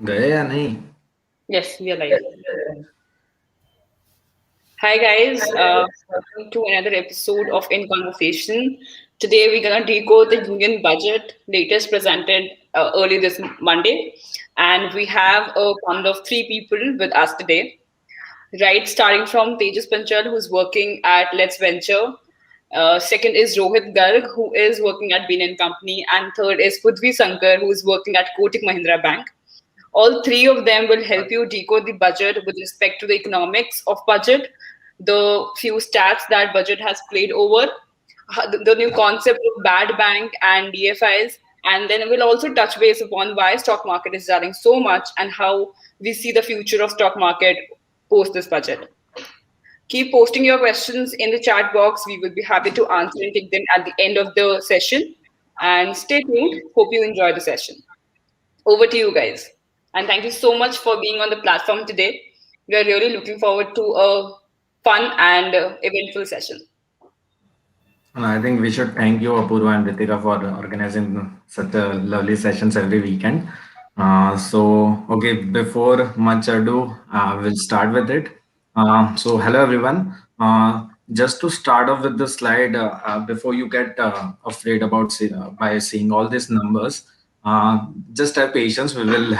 गए या नहीं? Yes, we are live. Hi guys, welcome to another episode of In Conversation. Today we're gonna decode the Union Budget, latest presented early this Monday, and we have a panel of three people with us today. Right, starting from Tejas Panchal, who's working at Let's Venture. Second is Rohit Garg, who is working at Bean and Company, and third is Pudvi Sankar, who is working at Kotak Mahindra Bank. All three of them will help you decode the budget with respect to the economics of budget, the few stats that budget has played over, the new concept of bad bank and DFIs, and then we'll also touch base upon why stock market is running so much and how we see the future of stock market post this budget. Keep posting your questions in the chat box. We will be happy to answer and take them at the end of the session. And stay tuned. Hope you enjoy the session. Over to you guys. And thank you so much for being on the platform today. We are really looking forward to a fun and eventful session. And I think we should thank you, Apurva and Ritika, for organizing such a lovely sessions every weekend. Okay, before much ado, we'll start with it. Hello everyone. Just to start off with the slide, before you get afraid about by seeing all these numbers, just have patience. We'll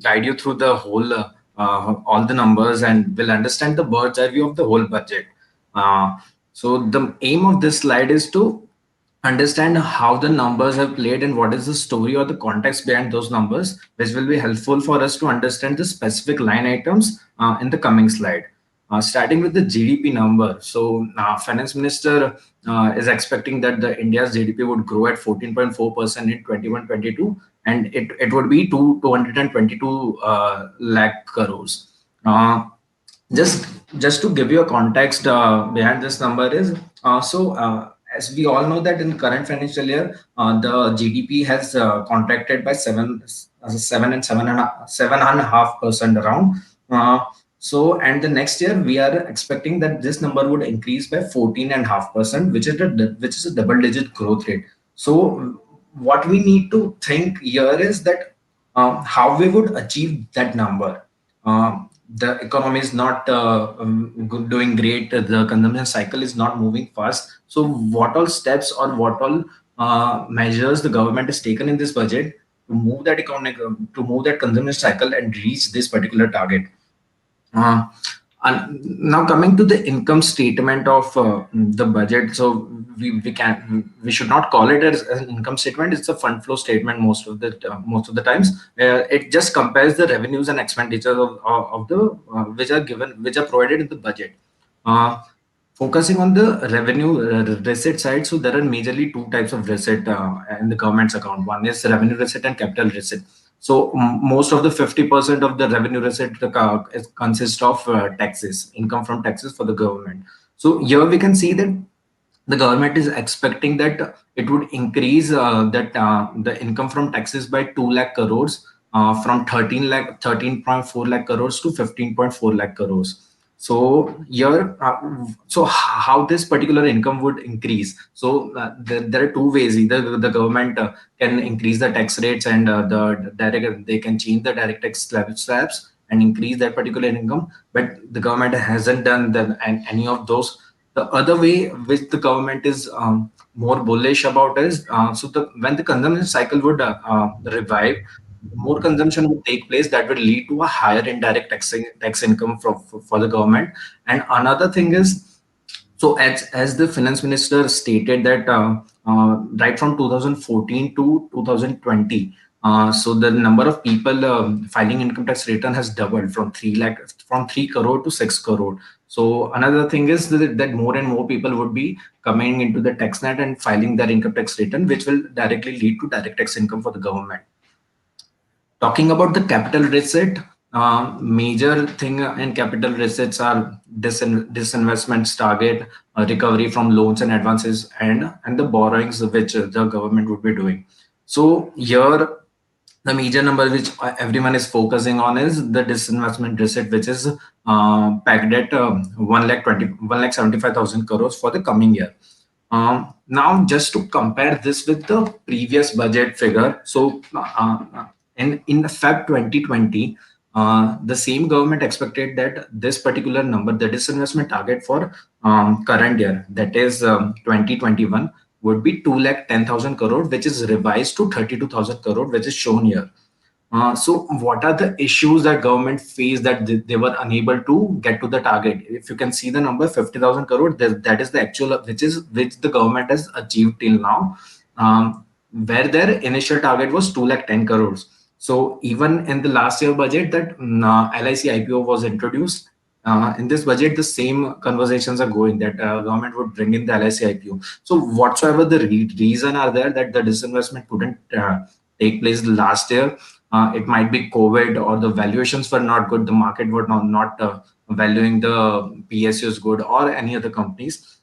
guide you through the whole all the numbers, and we'll understand the bird's eye view of the whole budget. So the aim of this slide is to understand how the numbers have played and what is the story or the context behind those numbers, which will be helpful for us to understand the specific line items in the coming slide. Starting with the GDP number. So finance minister is expecting that the India's GDP would grow at 14.4% in 21-22, and it would be 222 lakh crores. Uh, just just to give you a context behind this number is as we all know that in current financial year the GDP has contracted by 7.5% around. And the next year we are expecting that this number would increase by 14.5%, which is a double digit growth rate. So what we need to think here is that how we would achieve that number. The economy is not doing great. The consumption cycle is not moving fast. So, what all steps or what all measures the government has taken in this budget to move that economic, to move that consumption cycle and reach this particular target? Uh, and now coming to the income statement of the budget, so we should not call it as an income statement. It's a fund flow statement most of the times. It just compares the revenues and expenditures of the which are provided in the budget. Uh, Focusing on the revenue receipt side, so there are majorly two types of receipt in the government's account. One is revenue receipt and capital receipt. So most of the 50% of the revenue receipt consists of taxes, income from taxes for the government. So here we can see that the government is expecting that it would increase the income from taxes by 2 lakh crores, from 13.4 lakh crores to 15.4 lakh crores. So here, how this particular income would increase? So there are two ways. Either the government can increase the tax rates, and they can change the direct tax slabs and increase that particular income. But the government hasn't done any of those. The other way which the government is more bullish about is when the consumption cycle would revive, more consumption would take place. That would lead to a higher indirect tax income for the government. And another thing is, so as the finance minister stated that right from 2014 to 2020, so the number of people filing income tax return has doubled from 3 crore to 6 crore. So another thing is that more and more people would be coming into the tax net and filing their income tax return, which will directly lead to direct tax income for the government. Talking about the capital receipt, major thing in capital receipts are disinvestments target, recovery from loans and advances, and the borrowings which the government would be doing. So here, the major number which everyone is focusing on is the disinvestment receipt, which is pegged at 1,75,000 crores for the coming year. Now, just to compare this with the previous budget figure, so in Feb 2020, the same government expected that this particular number, the disinvestment target for current year, that is 2021, would be 2,10,000 crore, which is revised to 32,000 crore, which is shown here. So what are the issues that government faced that they were unable to get to the target? If you can see the number 50,000 crore, that is the actual which the government has achieved till now, where their initial target was 2,10,000 crores. So even in the last year budget that LIC IPO was introduced, in this budget the same conversations are going that government would bring in the LIC IPO. So whatsoever the reason are there that the disinvestment couldn't take place last year, it might be COVID, or the valuations were not good. The market were not valuing the PSUs good, or any other companies.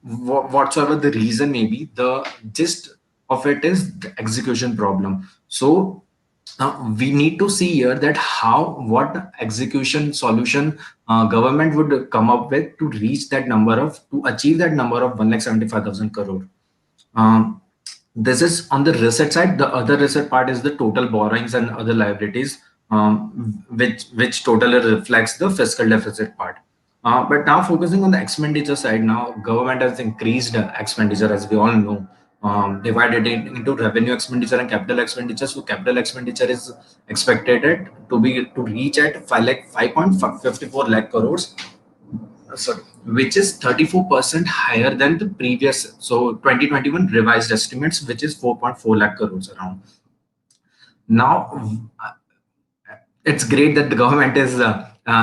Whatsoever the reason may be, the gist of it is the execution problem. So we need to see here that what execution solution government would come up with to reach that number of, to achieve that number of 1,75,000 crore. Um, this is on the reset side. The other reset part is the total borrowings and other liabilities, which totally reflects the fiscal deficit part. But now focusing on the expenditure side, now government has increased expenditure, as we all know, divided it into revenue expenditure and capital expenditure. So capital expenditure is expected to reach at 5.54 lakh crores, sorry, which is 34% higher than the previous. So 2021 revised estimates, which is 4.4 lakh crores around. Now, it's great that the government is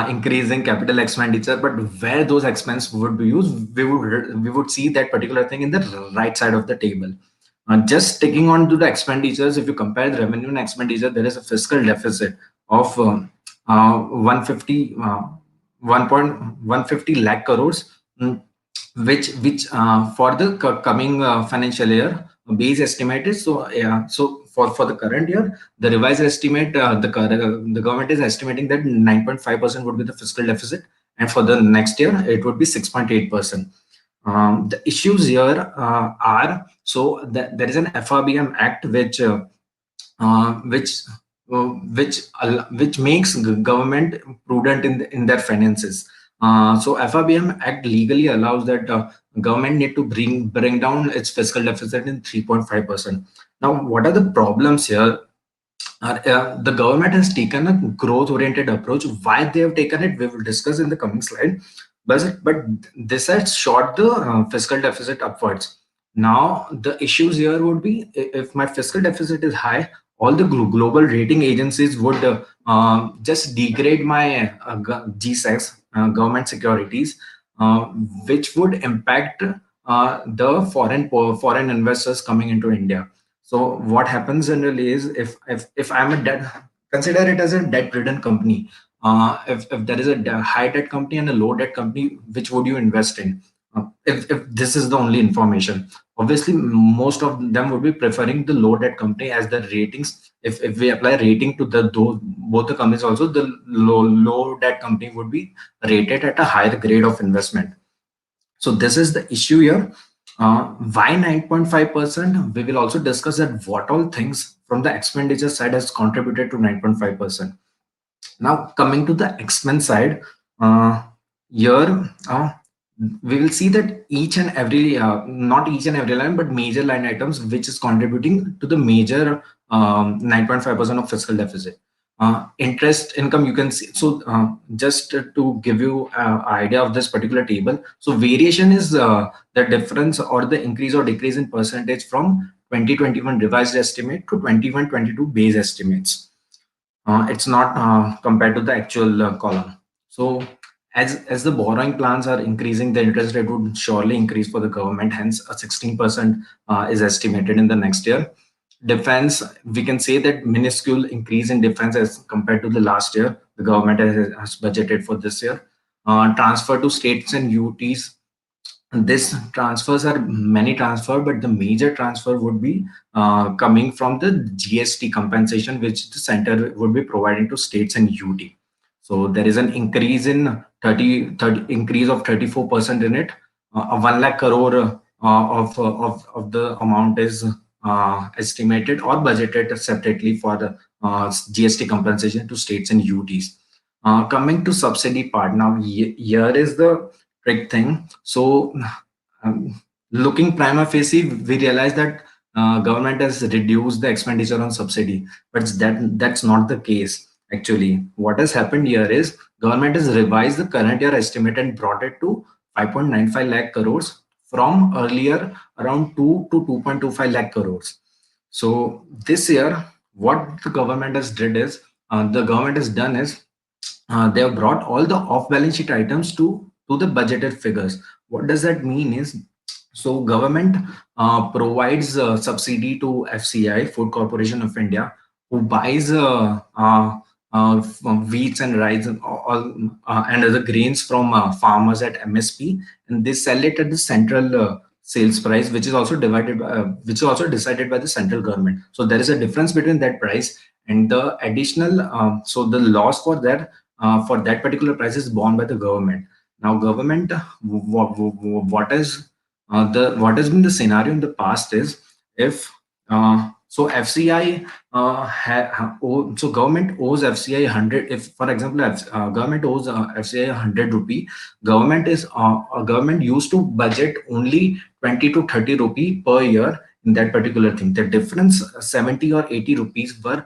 increasing capital expenditure, but where those expenses would be used, we would see that particular thing in the right side of the table. Just sticking on to the expenditures, if you compare the revenue and expenditure, there is a fiscal deficit of 150 1.150 lakh crores, which for the coming financial year base estimated. So yeah, so for the current year, the revised estimate, the government is estimating that 9.5% would be the fiscal deficit, and for the next year it would be 6.8%. The issues here are, so there is an FRBM Act uh, which which makes government prudent in their finances. So FRBM Act legally allows that government need to bring down its fiscal deficit in 3.5%. Now, what are the problems here? The government has taken a growth-oriented approach. Why they have taken it, we will discuss in the coming slide. But this has shot the fiscal deficit upwards. Now, the issues here would be, if my fiscal deficit is high, all the global rating agencies would just degrade my GSECs, government securities, uh, which would impact the foreign investors coming into India. So what happens generally is, if I'm a debt, consider it as a debt-ridden company. If there is a high debt company and a low debt company, which would you invest in? If this is the only information, obviously most of them would be preferring the low debt company, as the ratings. If we apply rating to both the companies also, the low debt company would be rated at a higher grade of investment. So this is the issue here. Why 9.5%? We will also discuss that what all things from the expenditure side has contributed to 9.5%. Now coming to the expense side, here we will see that each and every, not each and every line, but major line items which is contributing to the major 9.5% of fiscal deficit. Interest income, you can see. So just to give you an idea of this particular table, so variation is the difference or the increase or decrease in percentage from 2021 revised estimate to 21-22 base estimates. It's not compared to the actual column. So as the borrowing plans are increasing, the interest rate would surely increase for the government. Hence, a 16% is estimated in the next year. Defense, we can say that minuscule increase in defense as compared to the last year. The government has budgeted for this year. Transfer to states and UTs. This transfers are many transfer, but the major transfer would be coming from the GST compensation, which the center would be providing to states and UT. So there is an increase in 30 increase of 34% in it. 1 lakh crore of the amount is estimated or budgeted separately for GST compensation to states and UTs. Coming to subsidy part, now here is the trick thing. So looking prima facie, we realize that government has reduced the expenditure on subsidy, but that's not the case. Actually, what has happened here is government has revised the current year estimate and brought it to 5.95 lakh crores from earlier around 2 to 2.25 lakh crores. So this year, what the government has did is the government has done is they have brought all the off-balance sheet items to the budgeted figures. What does that mean is, so government provides subsidy to FCI, Food Corporation of India, who buys wheats and rice and all and other grains from farmers at MSP, and they sell it at the central sales price, which is also which is also decided by the central government. So there is a difference between that price and the additional. So the loss for that particular price is borne by the government. Now, government, what has been the scenario in the past is, if so FCI so government owes FCI 100. If, for example, government owes FCI 100 rupee, government used to budget only 20 to 30 rupee per year in that particular thing. The difference, 70 or 80 rupees, were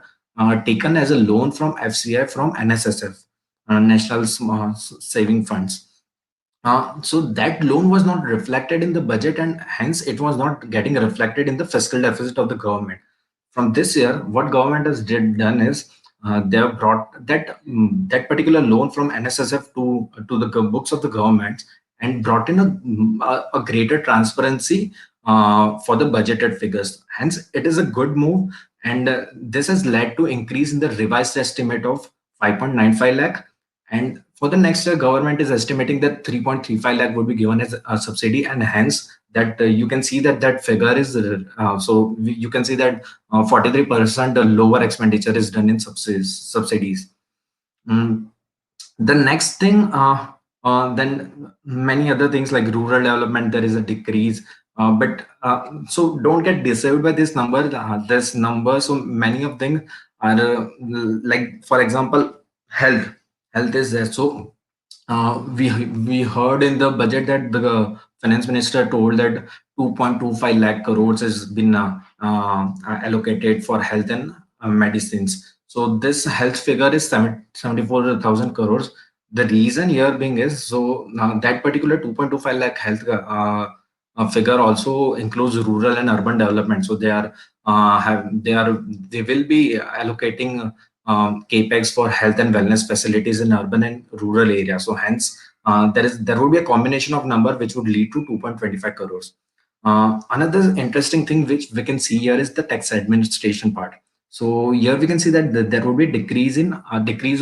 taken as a loan from FCI from NSSF, National Saving Funds. So that loan was not reflected in the budget, and hence it was not getting reflected in the fiscal deficit of the government. From this year, what government has done is they have brought that particular loan from NSSF to the books of the government, and brought in a greater transparency for the budgeted figures. Hence, it is a good move, and this has led to increase in the revised estimate of 5.95 lakh. And for the next year, government is estimating that 3.35 lakh would be given as a subsidy, and hence that you can see that that figure is you can see that 43% lower expenditure is done in subsidies. Mm. The next thing, then many other things like rural development, there is a decrease. So don't get deceived by this number. So many of them are like, for example, health. Health is there. So we heard in the budget that the finance minister told that 2.25 lakh crores has been allocated for health and medicines. So this health figure is 74,000 crores. The reason here being is, so now that particular 2.25 lakh health figure also includes rural and urban development. So they will be allocating capex for health and wellness facilities in urban and rural areas. So hence there would be a combination of number which would lead to 2.25 crores. Another interesting thing which we can see here is the tax administration part. So here we can see that there would be a decrease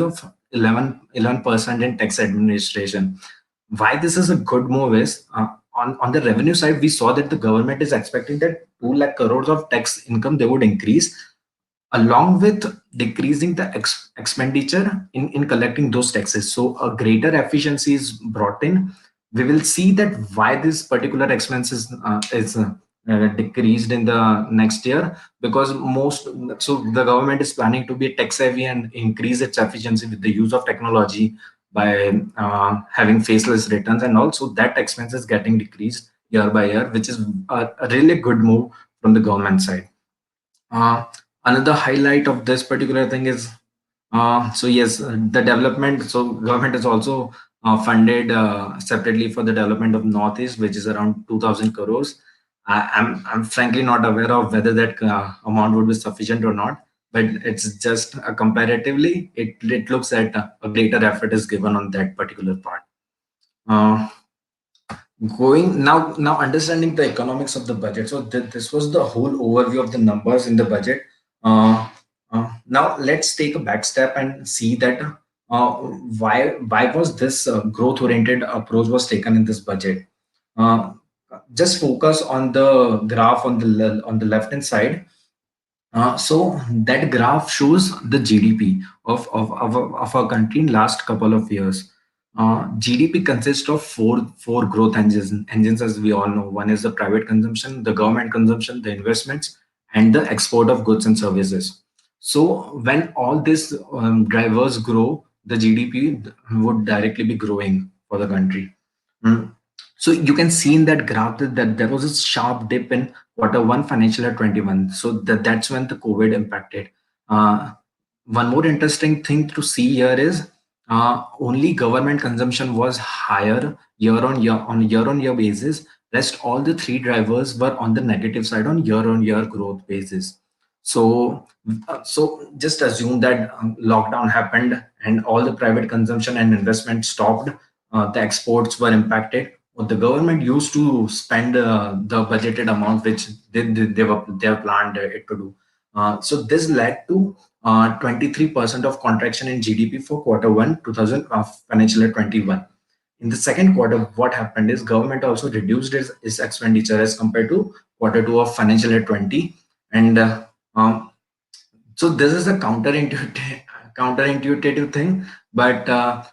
of 11% in tax administration. Why this is a good move is, on the revenue side, we saw that the government is expecting that 2 lakh crores of tax income they would increase, along with decreasing the expenditure in collecting those taxes. So a greater efficiency is brought in. We will see that why this particular expense is decreased in the next year, because the government is planning to be tech savvy and increase its efficiency with the use of technology by having faceless returns, and also that expense is getting decreased year by year, which is a really good move from the government side. Another highlight of this particular thing is, so yes, the development. So government has also funded separately for the development of Northeast, which is around 2,000 crores. I'm frankly not aware of whether that amount would be sufficient or not, but it's just comparatively, it looks at a greater effort is given on that particular part. Going now understanding the economics of the budget. So this was the whole overview of the numbers in the budget. Now let's take a back step and see that why was this growth oriented approach was taken in this budget. Just focus on the graph on the left hand side. So that graph shows the GDP of our country in last couple of years. GDP consists of four growth engines, as we all know. One is the private consumption, the government consumption, the investments, and the export of goods and services. So when all these drivers grow, the GDP would directly be growing for the country. Mm. So you can see in that graph that there was a sharp dip in quarter 1 financial year 21. So that's when the COVID impacted. Uh, One more interesting thing to see here is only government consumption was higher year on year basis. Rest all the three drivers were on the negative side on year growth basis. So so just assume that lockdown happened and all the private consumption and investment stopped. The exports were impacted. Well, the government used to spend the budgeted amount which they have planned it to do. So this led to 23% of contraction in GDP for quarter 1 2000 financial year 21. In the second quarter, what happened is government also reduced its expenditure as compared to quarter 2 of financial year 20. And um, so this is a counterintuitive thing, but the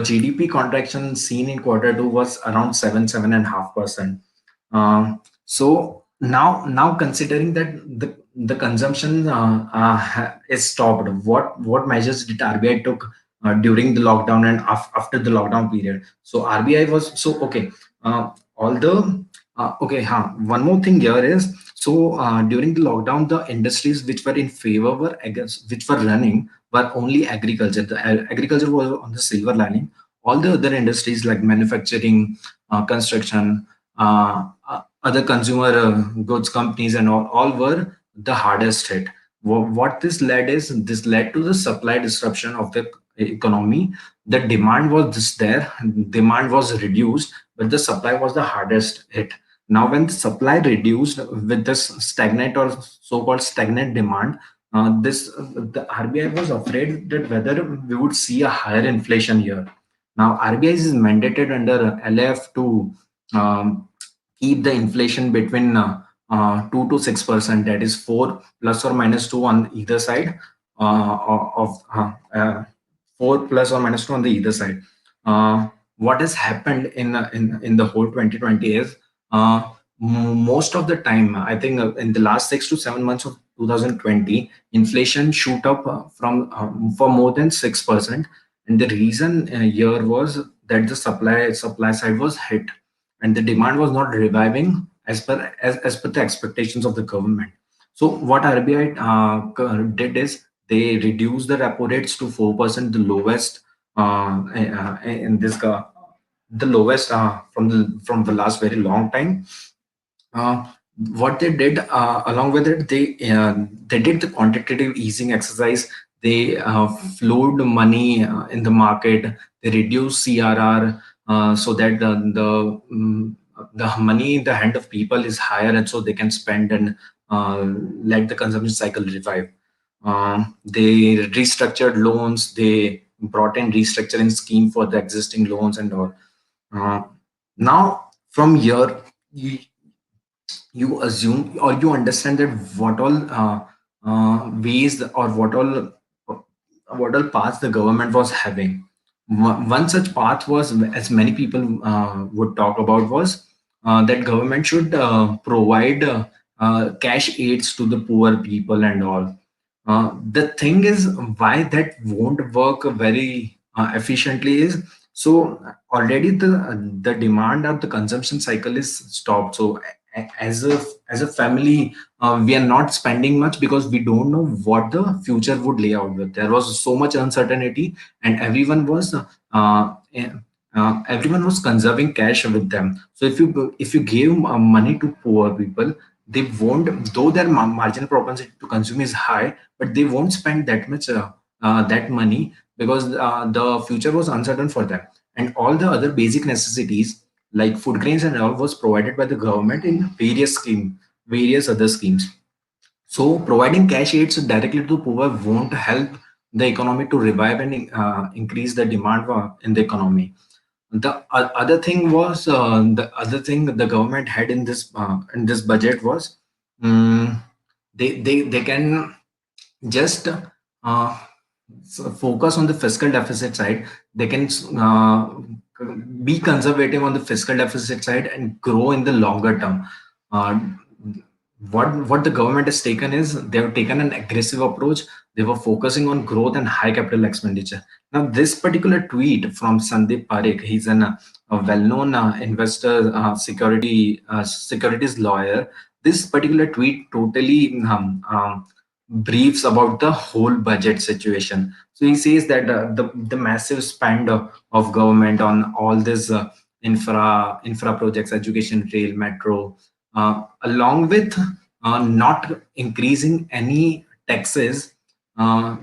GDP contraction seen in quarter 2 was around 7.5%. So now considering that the consumption is stopped, what measures did RBI took during the lockdown and after the lockdown period? So RBI was so okay. Although okay, one more thing here is so during the lockdown, the industries which were in favor were which were running were only agriculture. The agriculture was on the silver lining. All the other industries like manufacturing, construction, other consumer goods companies, and all were the hardest hit. What this led to the supply disruption of the economy. The demand was this there, demand was reduced, but the supply was the hardest hit. Now, when the supply reduced with this stagnant or so-called stagnant demand, the RBI was afraid that whether we would see a higher inflation here. Now, RBI is mandated under LF to um, keep the inflation between 2 to 6%, that is 4 ± 2 on either side of 4 ± 2 on the either side. What has happened in the whole 2020 is most of the time, I think in the last 6 to 7 months of 2020, inflation shoot up from for more than 6%, and the reason here was that the supply side was hit and the demand was not reviving as per the expectations of the government. So what RBI did is they reduced the repo rates to 4%, the lowest in this the lowest from the last very long time. uh, what they did along with it, they did the quantitative easing exercise. They flowed money in the market. They reduced CRR so that the money in the hand of people is higher, and so they can spend and let the consumption cycle revive. They restructured loans. They brought in restructuring scheme for the existing loans and all. Uh, Now, from here, you assume or you understand that what all ways or what all paths the government was having. One such path was, as many people would talk about, was that government should provide cash aids to the poor people and all. The thing is, why that won't work very efficiently is, so already the demand of the consumption cycle is stopped. So as a family, we are not spending much because we don't know what the future would lay out with. There was so much uncertainty, and everyone was conserving cash with them. So if you gave money to poor people, they won't, though their marginal propensity to consume is high, but they won't spend that much that money because the future was uncertain for them. And all the other basic necessities like food grains and all was provided by the government in various other schemes. So providing cash aids directly to poor won't help the economy to revive and increase the demand in the economy. The other thing the government had in this budget was, um, they can just focus on the fiscal deficit side. They can be conservative on the fiscal deficit side and grow in the longer term. Uh, what the government has taken is they have taken an aggressive approach. They were focusing on growth and high capital expenditure. Now this particular tweet from Sandeep Parekh, he's a well-known investor, securities lawyer. This particular tweet totally briefs about the whole budget situation. So he says that the massive spend of government on all this infra projects, education, rail, metro, along with not increasing any taxes, uh,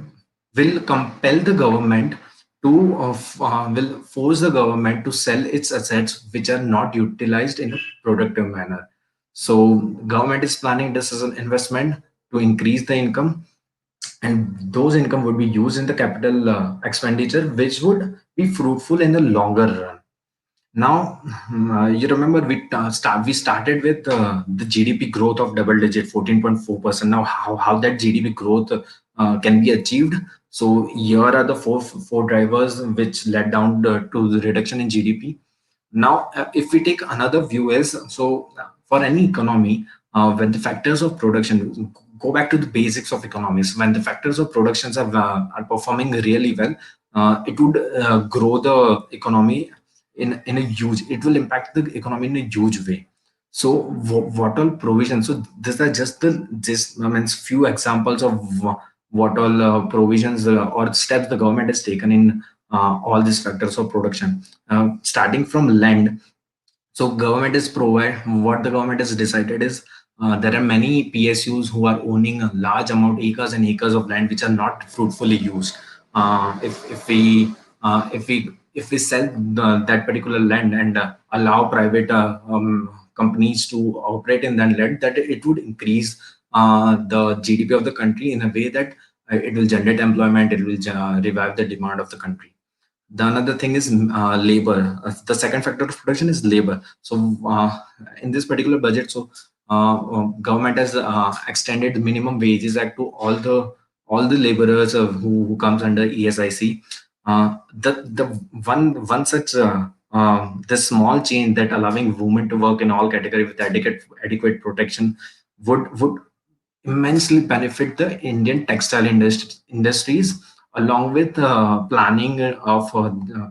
will compel the government to will force the government to sell its assets which are not utilized in a productive manner. So government is planning this as an investment to increase the income, and those income would be used in the capital expenditure, which would be fruitful in the longer run. Now, you remember we started with the GDP growth of double digit 14.4%. Now, how that GDP growth can be achieved? So here are the four drivers which led down to the reduction in GDP. Now, if we take another view is, so for any economy, when the factors of production, go back to the basics of economics, when the factors of productions are performing really well, it would grow the economy in a huge, it will impact the economy in a huge way. So what all provisions, so these are just I mean few examples of what all provisions or steps the government has taken in all these factors of production, starting from land. So government is provide what the government has decided is, there are many PSUs who are owning a large amount, acres and acres of land which are not fruitfully used. If we sell that particular land and allow private companies to operate in that land, that it would increase the GDP of the country in a way that it will generate employment, it will revive the demand of the country. The another thing is labor. The second factor of production is labor. So in this particular budget, so government has extended the minimum wages act to all the laborers who comes under ESIC. The one such the small change that allowing women to work in all category with adequate protection would immensely benefit the Indian textile industries, along with planning of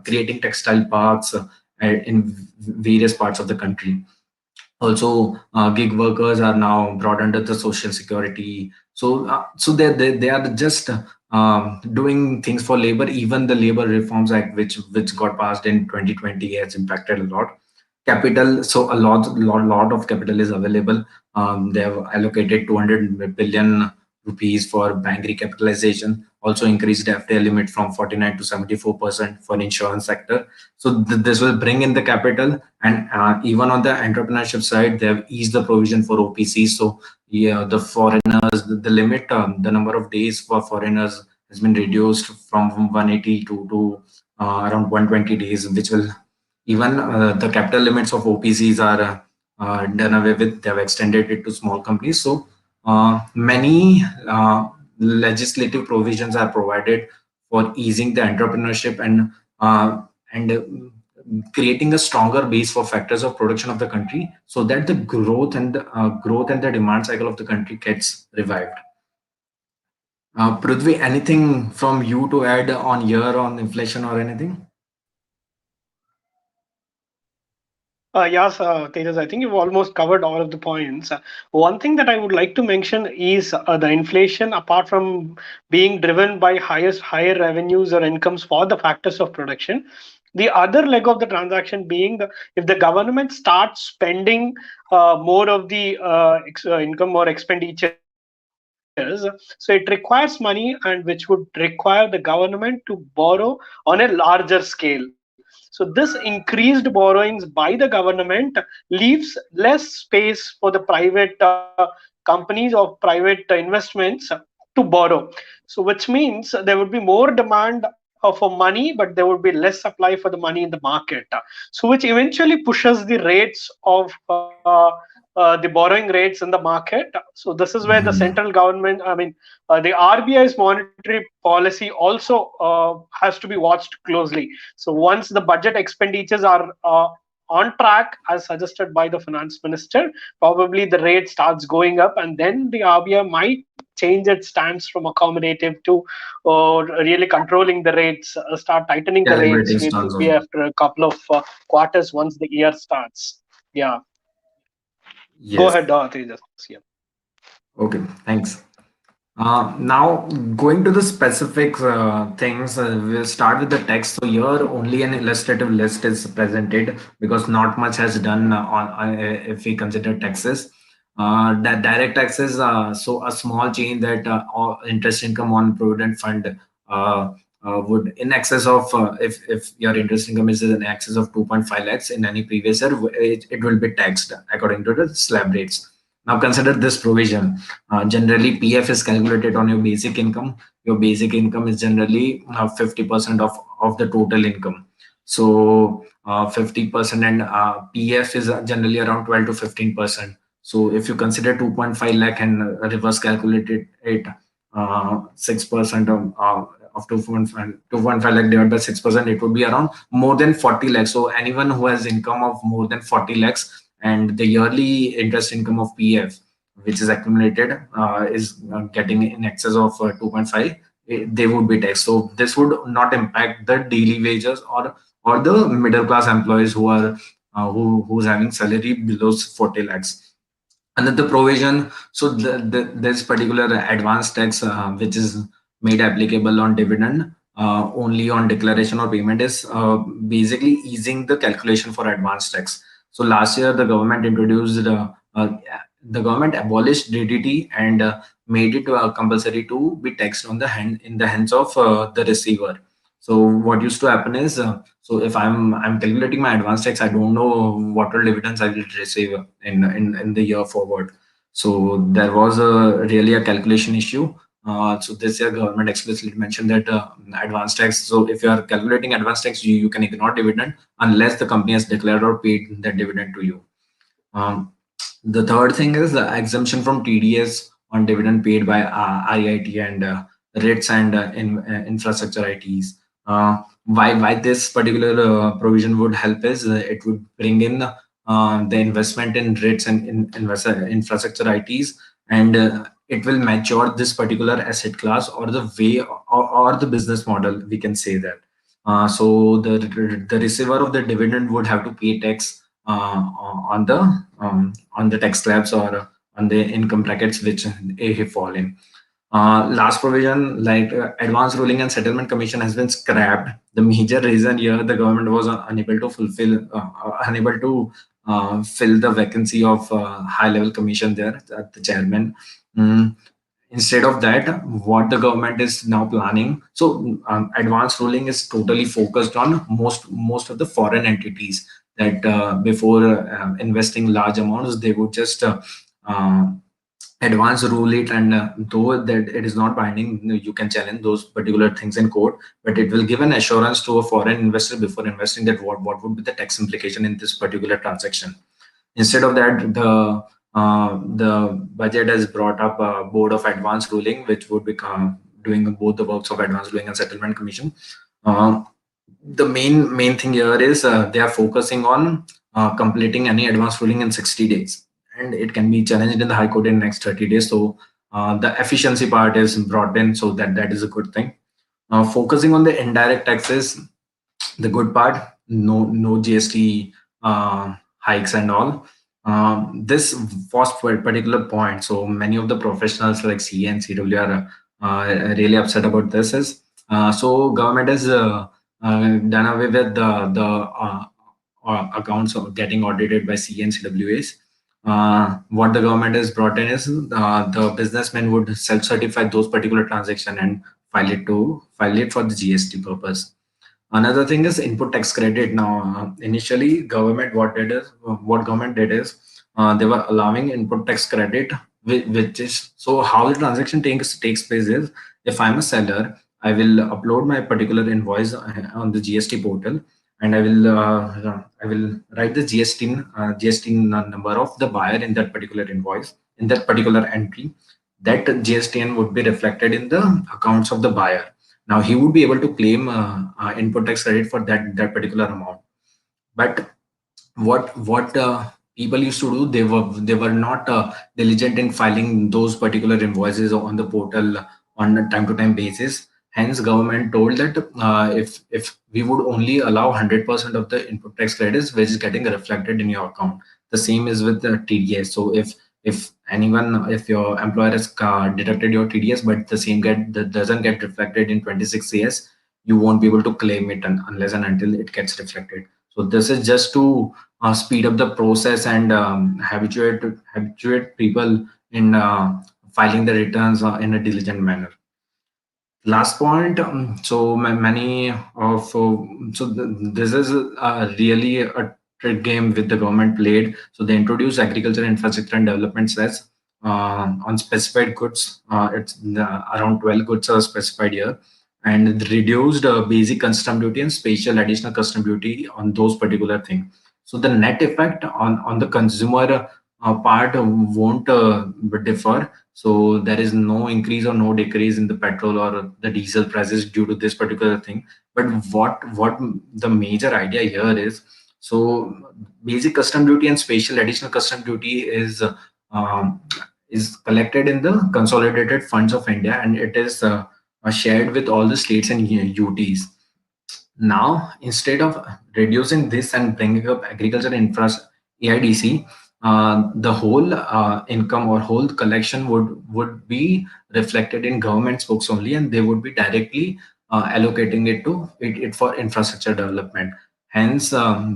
creating textile parks in various parts of the country. Also, gig workers are now brought under the social security. So they are just doing things for labor. Even the Labor Reforms Act, which got passed in 2020, has impacted a lot. Capital, so a lot of capital is available. They have allocated 200 billion rupees for bank recapitalization. Also increased FDI limit from 49 to 74% for insurance sector. So this will bring in the capital, and even on the entrepreneurship side, they have eased the provision for OPC. So yeah, the foreigners, the limit, the number of days for foreigners has been reduced from 180 to around 120 days, which will even the capital limits of OPCs are done away with. They have extended it to small companies. So many legislative provisions are provided for easing the entrepreneurship and creating a stronger base for factors of production of the country, so that the growth and the demand cycle of the country gets revived. Prithvi, anything from you to add on year on inflation or anything? Yes, Tejas, I think you've almost covered all of the points. One thing that I would like to mention is the inflation, apart from being driven by higher revenues or incomes for the factors of production, the other leg of the transaction being if the government starts spending more of the income or expenditures, so it requires money, and which would require the government to borrow on a larger scale. So this increased borrowings by the government leaves less space for the private companies or private investments to borrow. So which means there would be more demand for money, but there would be less supply for the money in the market. So which eventually pushes the rates of the borrowing rates in the market. So this is where the central Mhm. government, I mean, the RBI's monetary policy also has to be watched closely. So once the budget expenditures are on track as suggested by the finance minister, probably the rate starts going up, and then the RBI might change its stance from accommodative to really controlling the rates, start tightening the rates. Calibrating It stance will be on. after a couple of quarters once the year starts. Yeah. Go Yes. ahead, Tejas. Yeah. Okay. Thanks. Now, going to the specific things, we'll start with the text. So here, only an illustrative list is presented because not much has done if we consider taxes. That direct taxes, so a small change that all interest income on provident fund would in excess of if your interest income is in excess of 2.5 lakhs in any previous year, it will be taxed according to the slab rates. Now consider this provision. Generally, PF is calculated on your basic income. Your basic income is generally 50% of the total income. So 50% and PF is generally around 12 to 15%. So if you consider 2.5 lakh and reverse calculated it 6% of 2.5 lakh divided by 6%, it would be around more than 40 lakhs. So anyone who has income of more than 40 lakhs and the yearly interest income of PF which is accumulated is getting in excess of 2.5, they would be taxed. So this would not impact the daily wages or the middle class employees who are who's having salary below 40 lakhs. Another provision, so this particular advance tax which is made applicable on dividend only on declaration or payment is basically easing the calculation for advance tax. So last year the government introduced the government abolished DDT and made it compulsory to be taxed on the hand in the hands of the receiver. So what used to happen is, so if I'm calculating my advance tax, I don't know what all dividends I will receive in the year forward. So there was a really a calculation issue. So this year government explicitly mentioned that advance tax. So if you are calculating advance tax, you can ignore dividend unless the company has declared or paid that dividend to you. Um, the third thing is the exemption from TDS on dividend paid by IIT and RITs and infrastructure ITs. Why this particular provision would help is it would bring in the investment in RITs and infrastructure ITs, and it will mature this particular asset class or the way or the business model. We can say that. So the receiver of the dividend would have to pay tax on the tax slabs or on the income brackets which he fall in. Last provision, like advance ruling and settlement commission, has been scrapped. The major reason here, the government was unable to unable to fill the vacancy of high level commission there at the chairman. Mm. Instead of that, what the government is now planning, so advance ruling is totally focused on most of the foreign entities that before investing large amounts, they would just uh, advance rule it, and though that it is not binding, you can challenge those particular things in court, but it will give an assurance to a foreign investor before investing that what would be the tax implication in this particular transaction. Instead of that, the budget has brought up a board of advance ruling, which would become doing both the works of advance ruling and settlement commission. Uh, the main thing here is they are focusing on completing any advance ruling in 60 days, and it can be challenged in the high court in next 30 days. So the efficiency part is brought in, so that is a good thing. Focusing on the indirect taxes, the good part, no GST hikes and all. This was for a particular point. So many of the professionals like CA and CW are really upset about this. Is so government has done away with the accounts of getting audited by CA and CWAs. What the government has brought in is the businessmen would self-certify those particular transaction and file it for the GST purpose. Another thing is input tax credit. Now, initially, what government did is they were allowing input tax credit, which is so how the transaction takes place is if I'm a seller, I will upload my particular invoice on the GST portal, and I will write the GST number of the buyer in that particular invoice in that particular entry. That GSTN would be reflected in the accounts of the buyer. Now he would be able to claim input tax credit for that particular amount. But what people used to do, they were not diligent in filing those particular invoices on the portal on a time to time basis. Hence government told that if we would only allow 100% of the input tax credits which is getting reflected in your account. The same is with the TDS. So if your employer has deducted your TDS but the same that doesn't get reflected in 26 CS, you won't be able to claim it unless and until it gets reflected. So this is just to speed up the process and habituate people in filing the returns in a diligent manner. Last point. So many of this is really a trick game with the government played. So they introduced agriculture infrastructure and development sets on specified goods. It's around 12 goods are specified here, and reduced basic custom duty and special additional custom duty on those particular things. So the net effect on the consumer part won't differ. So there is no increase or no decrease in the petrol or the diesel prices due to this particular thing. But what the major idea here is, so basic custom duty and special additional custom duty um, is collected in the consolidated funds of India, and it is shared with all the states and UTs. Now, instead of reducing this and bringing up agriculture infra AIDC, the whole income or whole collection would be reflected in government's books only, and they would be directly allocating it for infrastructure development. Hence,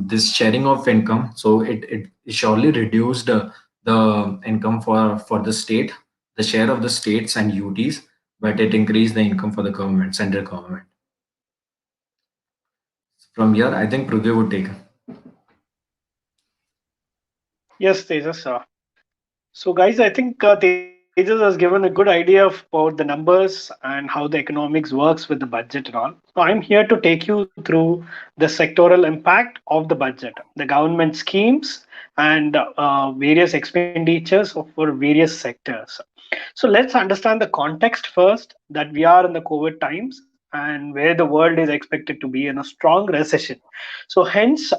this sharing of income, so it surely reduced the income for the state, the share of the states and UTs, but it increased the income for the government, central government. From here, I think Prithvi would take. Yes, Tejas. So, guys, I think Tejas has given a good idea about the numbers and how the economics works with the budget and all. So, I'm here to take you through the sectoral impact of the budget, the government schemes, and various expenditures for various sectors. So, let's understand the context first, that we are in the COVID times and where the world is expected to be in a strong recession. So, hence,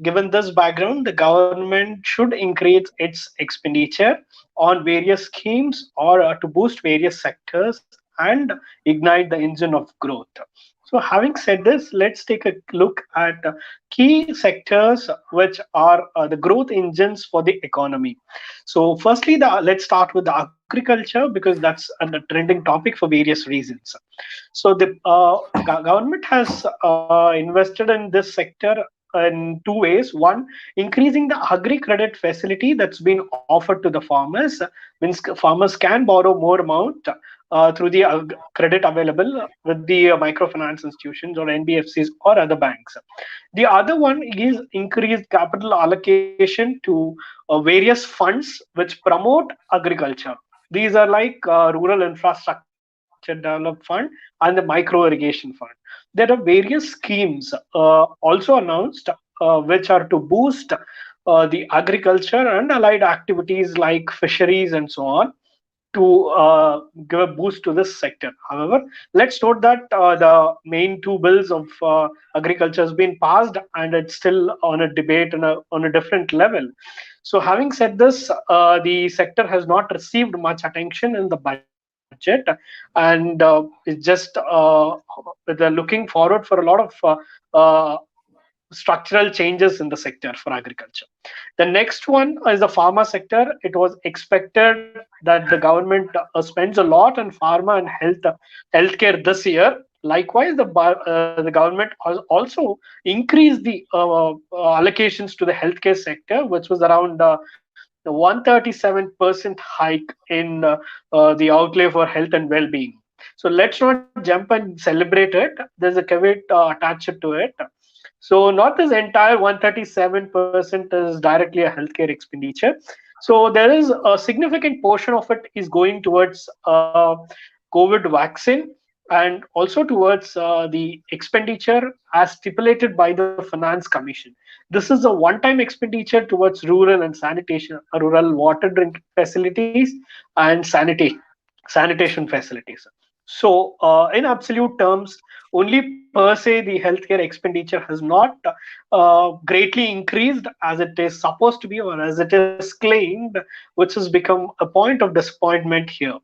given this background, the government should increase its expenditure on various schemes or to boost various sectors and ignite the engine of growth. So, having said this, let's take a look at key sectors which are the growth engines for the economy. So, firstly, let's start with the agriculture because that's a trending topic for various reasons. So, the government has invested in this sector in two ways. One, increasing the agri credit facility that's been offered to the farmers, means farmers can borrow more amount through the credit available with the microfinance institutions or NBFCs or other banks. The other one is increased capital allocation to various funds which promote agriculture. These are like rural infrastructure development fund and the micro irrigation fund. There are various schemes also announced which are to boost the agriculture and allied activities like fisheries and so on, to give a boost to this sector. However, let's note that the main two bills of agriculture has been passed and it's still on a debate on a different level. So, having said this, the sector has not received much attention in the budget, and it's just they're looking forward for a lot of structural changes in the sector for agriculture. The next one is the pharma sector. It was expected that the government spends a lot on pharma and healthcare this year. Likewise, the government has also increased the allocations to the healthcare sector, which was around 137% hike in the outlay for health and well-being. So let's not jump and celebrate it. There's a caveat attached to it. So not this entire 137% is directly a healthcare expenditure. So there is a significant portion of it is going towards COVID vaccine and also towards the expenditure as stipulated by the Finance Commission. This is a one-time expenditure towards rural and sanitation, rural water drink facilities and sanitation facilities. So, in absolute terms, only per se the healthcare expenditure has not greatly increased as it is supposed to be or as it is claimed, which has become a point of disappointment here.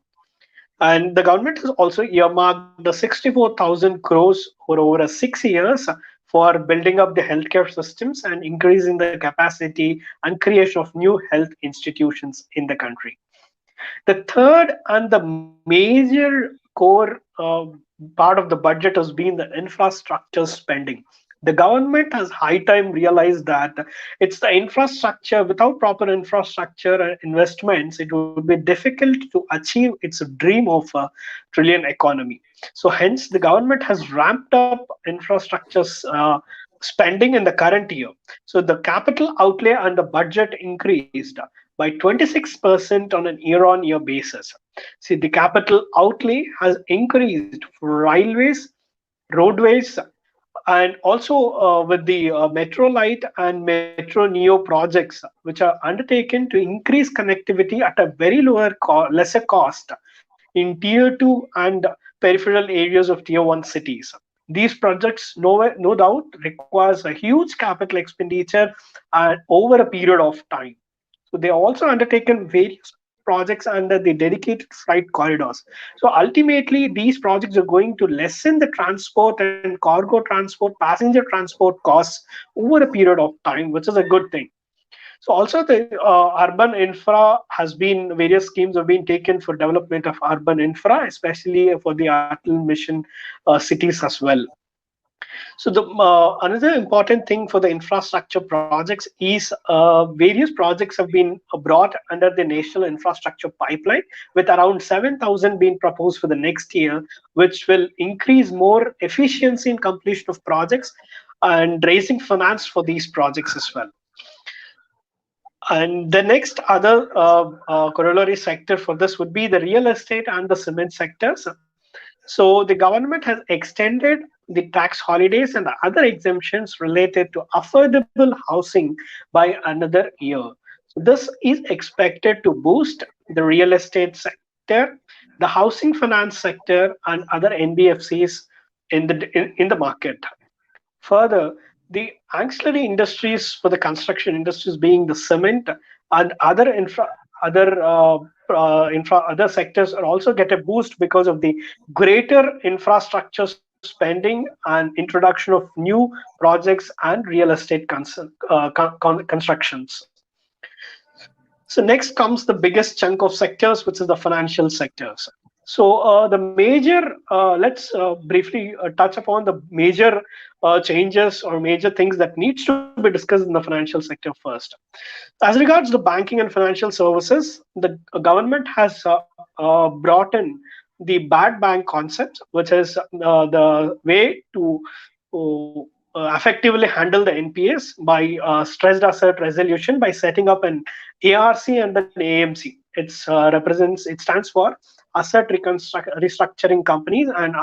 And the government has also earmarked the 64,000 crores for over 6 years for building up the healthcare systems and increasing the capacity and creation of new health institutions in the country. The third and the major core part of the budget has been the infrastructure spending. The government has high time realized that it's the infrastructure, without proper infrastructure and investments, it would be difficult to achieve its dream of a trillion economy. So hence the government has ramped up infrastructure spending in the current year. So the capital outlay and the budget increased by 26% on an year-on-year basis. See, the capital outlay has increased for railways, roadways, and also with the Metro Light and Metro Neo projects, which are undertaken to increase connectivity at a very lesser cost in tier 2 and peripheral areas of tier 1 cities. These projects, no doubt, requires a huge capital expenditure over a period of time. So they also undertaken various projects under the dedicated flight corridors. So ultimately, these projects are going to lessen the transport and cargo transport, passenger transport costs over a period of time, which is a good thing. So also the urban infra has been, various schemes have been taken for development of urban infra, especially for the Atal mission cities as well. So the another important thing for the infrastructure projects is various projects have been brought under the national infrastructure pipeline, with around 7,000 being proposed for the next year, which will increase more efficiency in completion of projects and raising finance for these projects as well. And the next other corollary sector for this would be the real estate and the cement sectors. So the government has extended the tax holidays and other exemptions related to affordable housing by another year. So this is expected to boost the real estate sector, the housing finance sector, and other NBFCs in the market. Further, the ancillary industries for the construction industries, being the cement and other sectors, are also get a boost because of the greater infrastructure spending and introduction of new projects and real estate constructions. So next comes the biggest chunk of sectors, which is the financial sectors. So the major, let's briefly touch upon the major changes or major things that needs to be discussed in the financial sector first. As regards the banking and financial services, the government has brought in the bad bank concept, which is the way to effectively handle the NPAs by stressed asset resolution by setting up an ARC and an AMC. It stands for asset restructuring companies and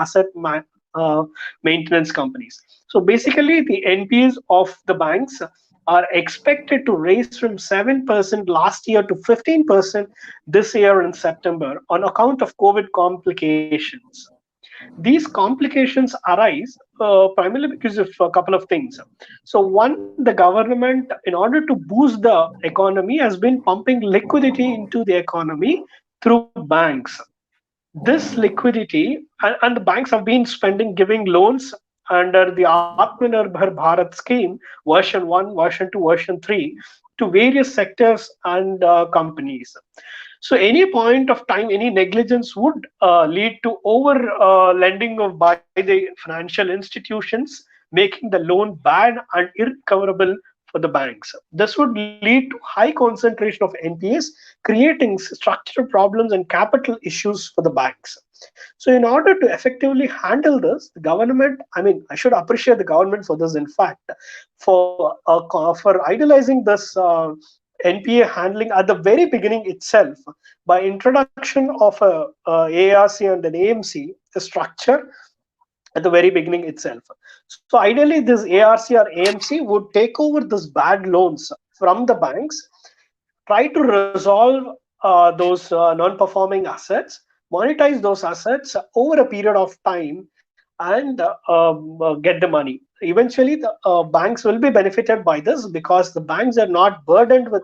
maintenance companies. So basically, the NPAs of the banks are expected to raise from 7% last year to 15% this year in September on account of COVID complications. These complications arise primarily because of a couple of things. So one, the government, in order to boost the economy, has been pumping liquidity into the economy through banks. This liquidity, and the banks have been giving loans under the Atmanirbhar Bharat scheme, version 1, version 2, version 3, to various sectors and companies. So any point of time, any negligence would lead to over lending by the financial institutions, making the loan bad and irrecoverable for the banks. This would lead to high concentration of NPAs, creating structural problems and capital issues for the banks. So in order to effectively handle this, the government, I should appreciate the government for this, in fact, for idealizing this NPA handling at the very beginning itself by introduction of a ARC and an AMC, a structure at the very beginning itself. So ideally, this ARC or AMC would take over this bad loans from the banks, try to resolve those non-performing assets, monetize those assets over a period of time, and get the money. Eventually, the banks will be benefited by this because the banks are not burdened with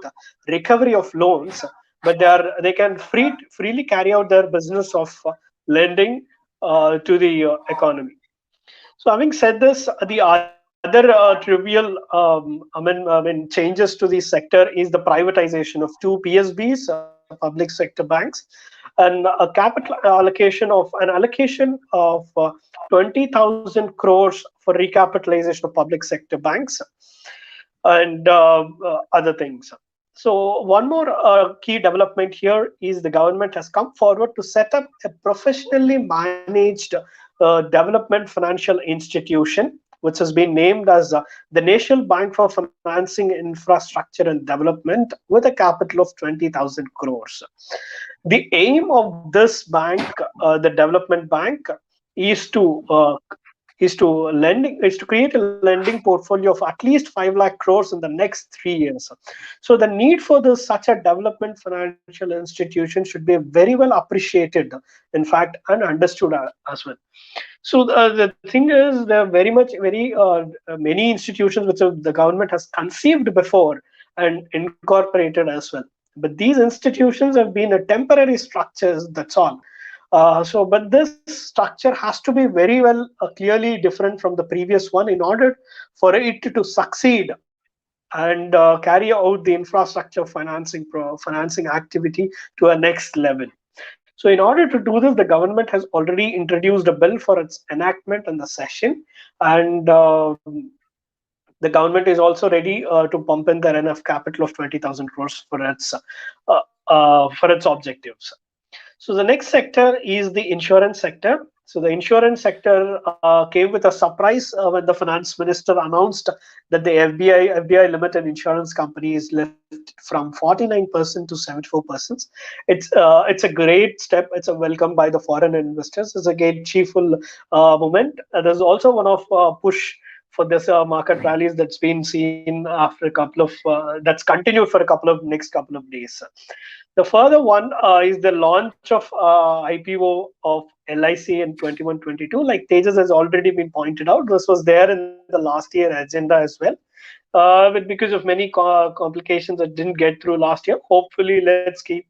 recovery of loans, but they can freely carry out their business of lending to the economy. So, having said this, the other trivial changes to the sector is the privatization of two PSBs, public sector banks, and a capital allocation of 20,000 crores for recapitalization of public sector banks and other things. So one more key development here is the government has come forward to set up a professionally managed development financial institution, which has been named as the National Bank for Financing Infrastructure and Development, with a capital of 20,000 crores. The aim of this bank, the development bank, is to create a lending portfolio of at least 5 lakh crores in the next 3 years. So the need for this such a development financial institution should be very well appreciated, in fact, and understood as well. So the thing is, there are very many institutions which the government has conceived before and incorporated as well. But these institutions have been a temporary structures. That's all. But this structure has to be very well, clearly different from the previous one in order for it to succeed and carry out the infrastructure financing activity to a next level. So, in order to do this, the government has already introduced a bill for its enactment in the session, and the government is also ready to pump in their enough capital of 20,000 crores for its objectives. So the next sector is the insurance sector. So the insurance sector came with a surprise when the finance minister announced that the FBI Limited Insurance Company is lifted from 49% to 74%. It's a great step. It's a welcome by the foreign investors. It's a great cheerful moment. There's also one of push for this market rallies that's been seen after a couple of that's continued for a next couple of days. The further one is the launch of IPO of LIC in 21-22. Like Tejas has already been pointed out, this was there in the last year agenda as well. But because of many complications that didn't get through last year, hopefully let's keep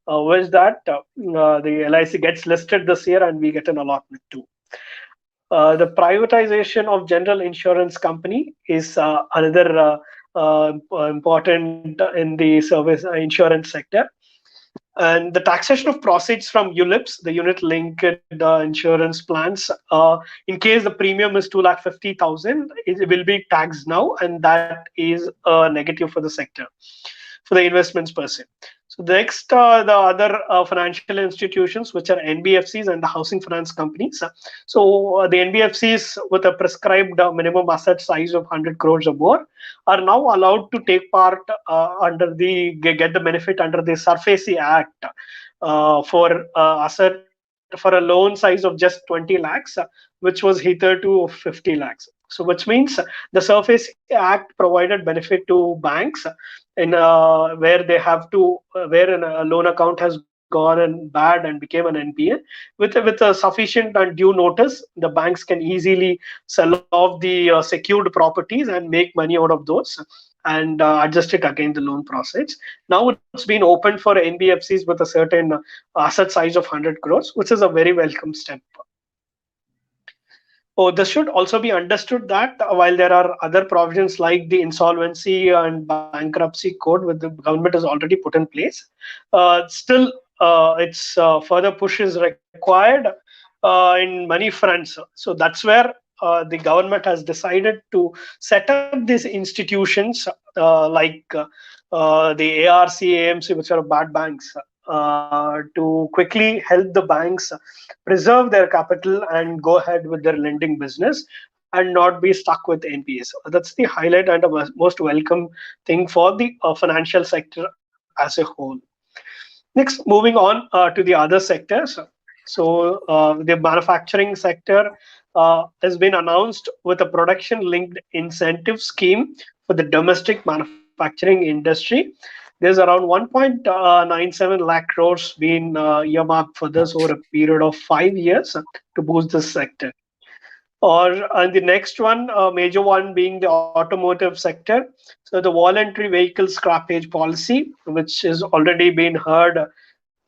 wish that the LIC gets listed this year and we get an allotment too. The privatization of general insurance company is another important in the service insurance sector. And the taxation of proceeds from ULIPs, the unit linked insurance plans, in case the premium is 2,50,000, it will be taxed now, and that is a negative for the sector, for the investments per se. So the next, the other financial institutions, which are NBFCs and the housing finance companies. So the NBFCs with a prescribed minimum asset size of 100 crores or more are now allowed to take part get the benefit under the SARFAESI Act for for a loan size of just 20 lakhs, which was hitherto 50 lakhs. So which means the SARFAESI Act provided benefit to banks in where they have to where a loan account has gone and bad and became an NPA. With a sufficient and due notice, the banks can easily sell off the secured properties and make money out of those and adjust it again the loan process. Now it's been opened for NBFCs with a certain asset size of 100 crores, which is a very welcome step. Oh, this should also be understood that while there are other provisions like the insolvency and bankruptcy code, which the government has already put in place, still its further push is required in many fronts. So that's where the government has decided to set up these institutions the ARC, AMC, which are bad banks, to quickly help the banks preserve their capital and go ahead with their lending business and not be stuck with NPAs. That's the highlight and the most welcome thing for the financial sector as a whole. Next, moving on to the other sectors. So the manufacturing sector has been announced with a production linked incentive scheme for the domestic manufacturing industry. There's around 1.97 lakh crores being earmarked for this over a period of 5 years to boost this sector. Or and the next one, major one being the automotive sector. So the voluntary vehicle scrappage policy, which has already been heard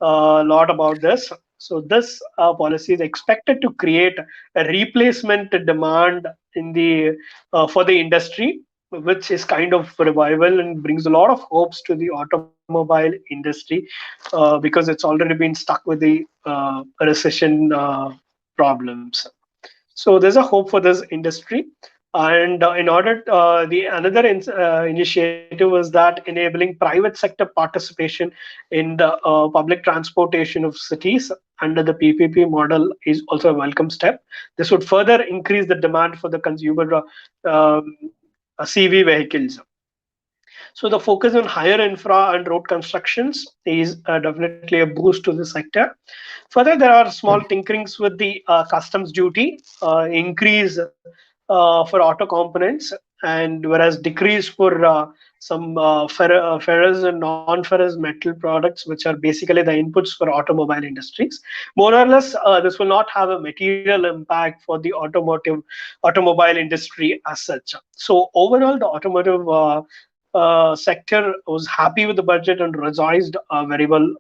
a lot about this. So this policy is expected to create a replacement demand in the for the industry, which is kind of revival and brings a lot of hopes to the automobile industry, because it's already been stuck with the recession problems. So there's a hope for this industry. And in order, the another initiative was that enabling private sector participation in the public transportation of cities under the PPP model is also a welcome step. This would further increase the demand for the consumer CV vehicles. So the focus on higher infra and road constructions is definitely a boost to the sector. Further, there are small tinkerings with the customs duty, increase for auto components, and whereas decrease for some ferrous and non-ferrous metal products, which are basically the inputs for automobile industries. More or less, this will not have a material impact for the automobile industry as such. So overall, the automotive sector was happy with the budget and rejoiced very well.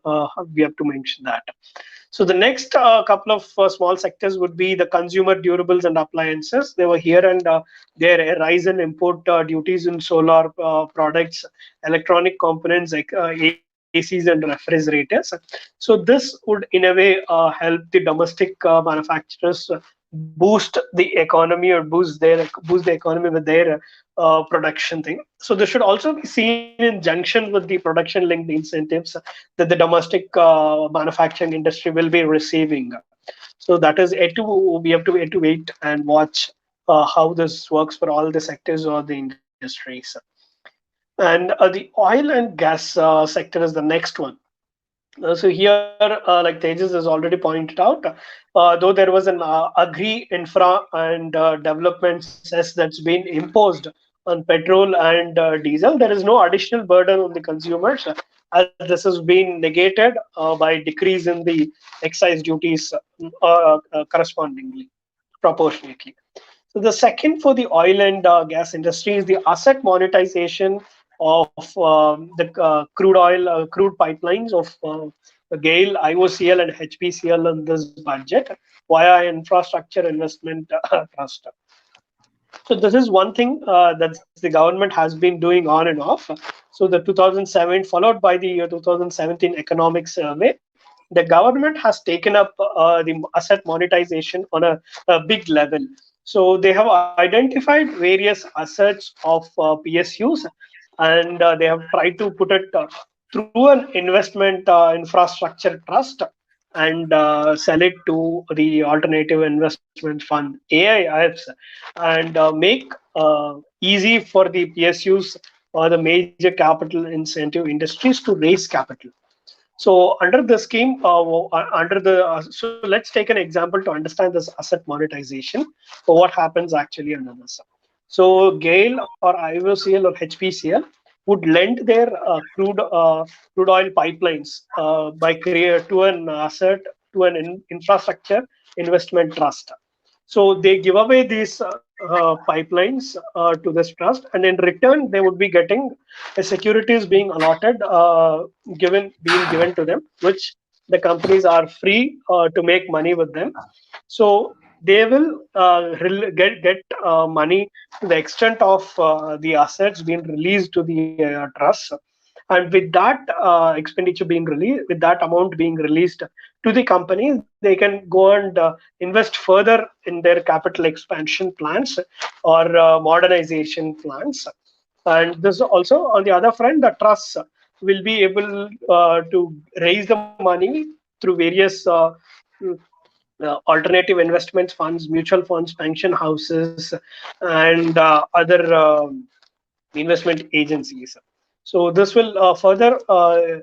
We have to mention that. So the next couple of small sectors would be the consumer durables and appliances. They were here, and there a rise in import duties in solar products, electronic components like ACs and refrigerators. So this would in a way help the domestic manufacturers boost the economy, or boost the economy with their production thing. So this should also be seen in junction with the production linked incentives that the domestic manufacturing industry will be receiving. So that is yet to we have to yet to wait and watch how this works for all the sectors or the industries. And the oil and gas sector is the next one. So here, like Tejas has already pointed out, though there was an agri infra and development cess that's been imposed on petrol and diesel, there is no additional burden on the consumers, as this has been negated by decrease in the excise duties correspondingly, proportionately. So the second for the oil and gas industry is the asset monetization of the crude pipelines of GAIL, IOCL, and HPCL in this budget via infrastructure investment trust. So this is one thing that the government has been doing on and off. So the 2007 followed by the 2017 economic survey, the government has taken up the asset monetization on a big level. So they have identified various assets of PSUs, and they have tried to put it through an investment infrastructure trust, and sell it to the alternative investment fund AIFs, and make easy for the PSUs or the major capital incentive industries to raise capital. So under the scheme, so let's take an example to understand this asset monetization. So what happens actually under this? So GAIL or IOCL or HPCL would lend their crude oil pipelines to an asset, to an infrastructure investment trust. So they give away these pipelines to this trust, and in return they would be getting a securities being allotted, being given to them, which the companies are free to make money with them. So they will get money to the extent of the assets being released to the trust, and with that expenditure being released, with that amount being released to the companies, they can go and invest further in their capital expansion plans or modernization plans. And this also, on the other front, the trusts will be able to raise the money through various alternative investments funds, mutual funds, pension houses, and other investment agencies. So this will further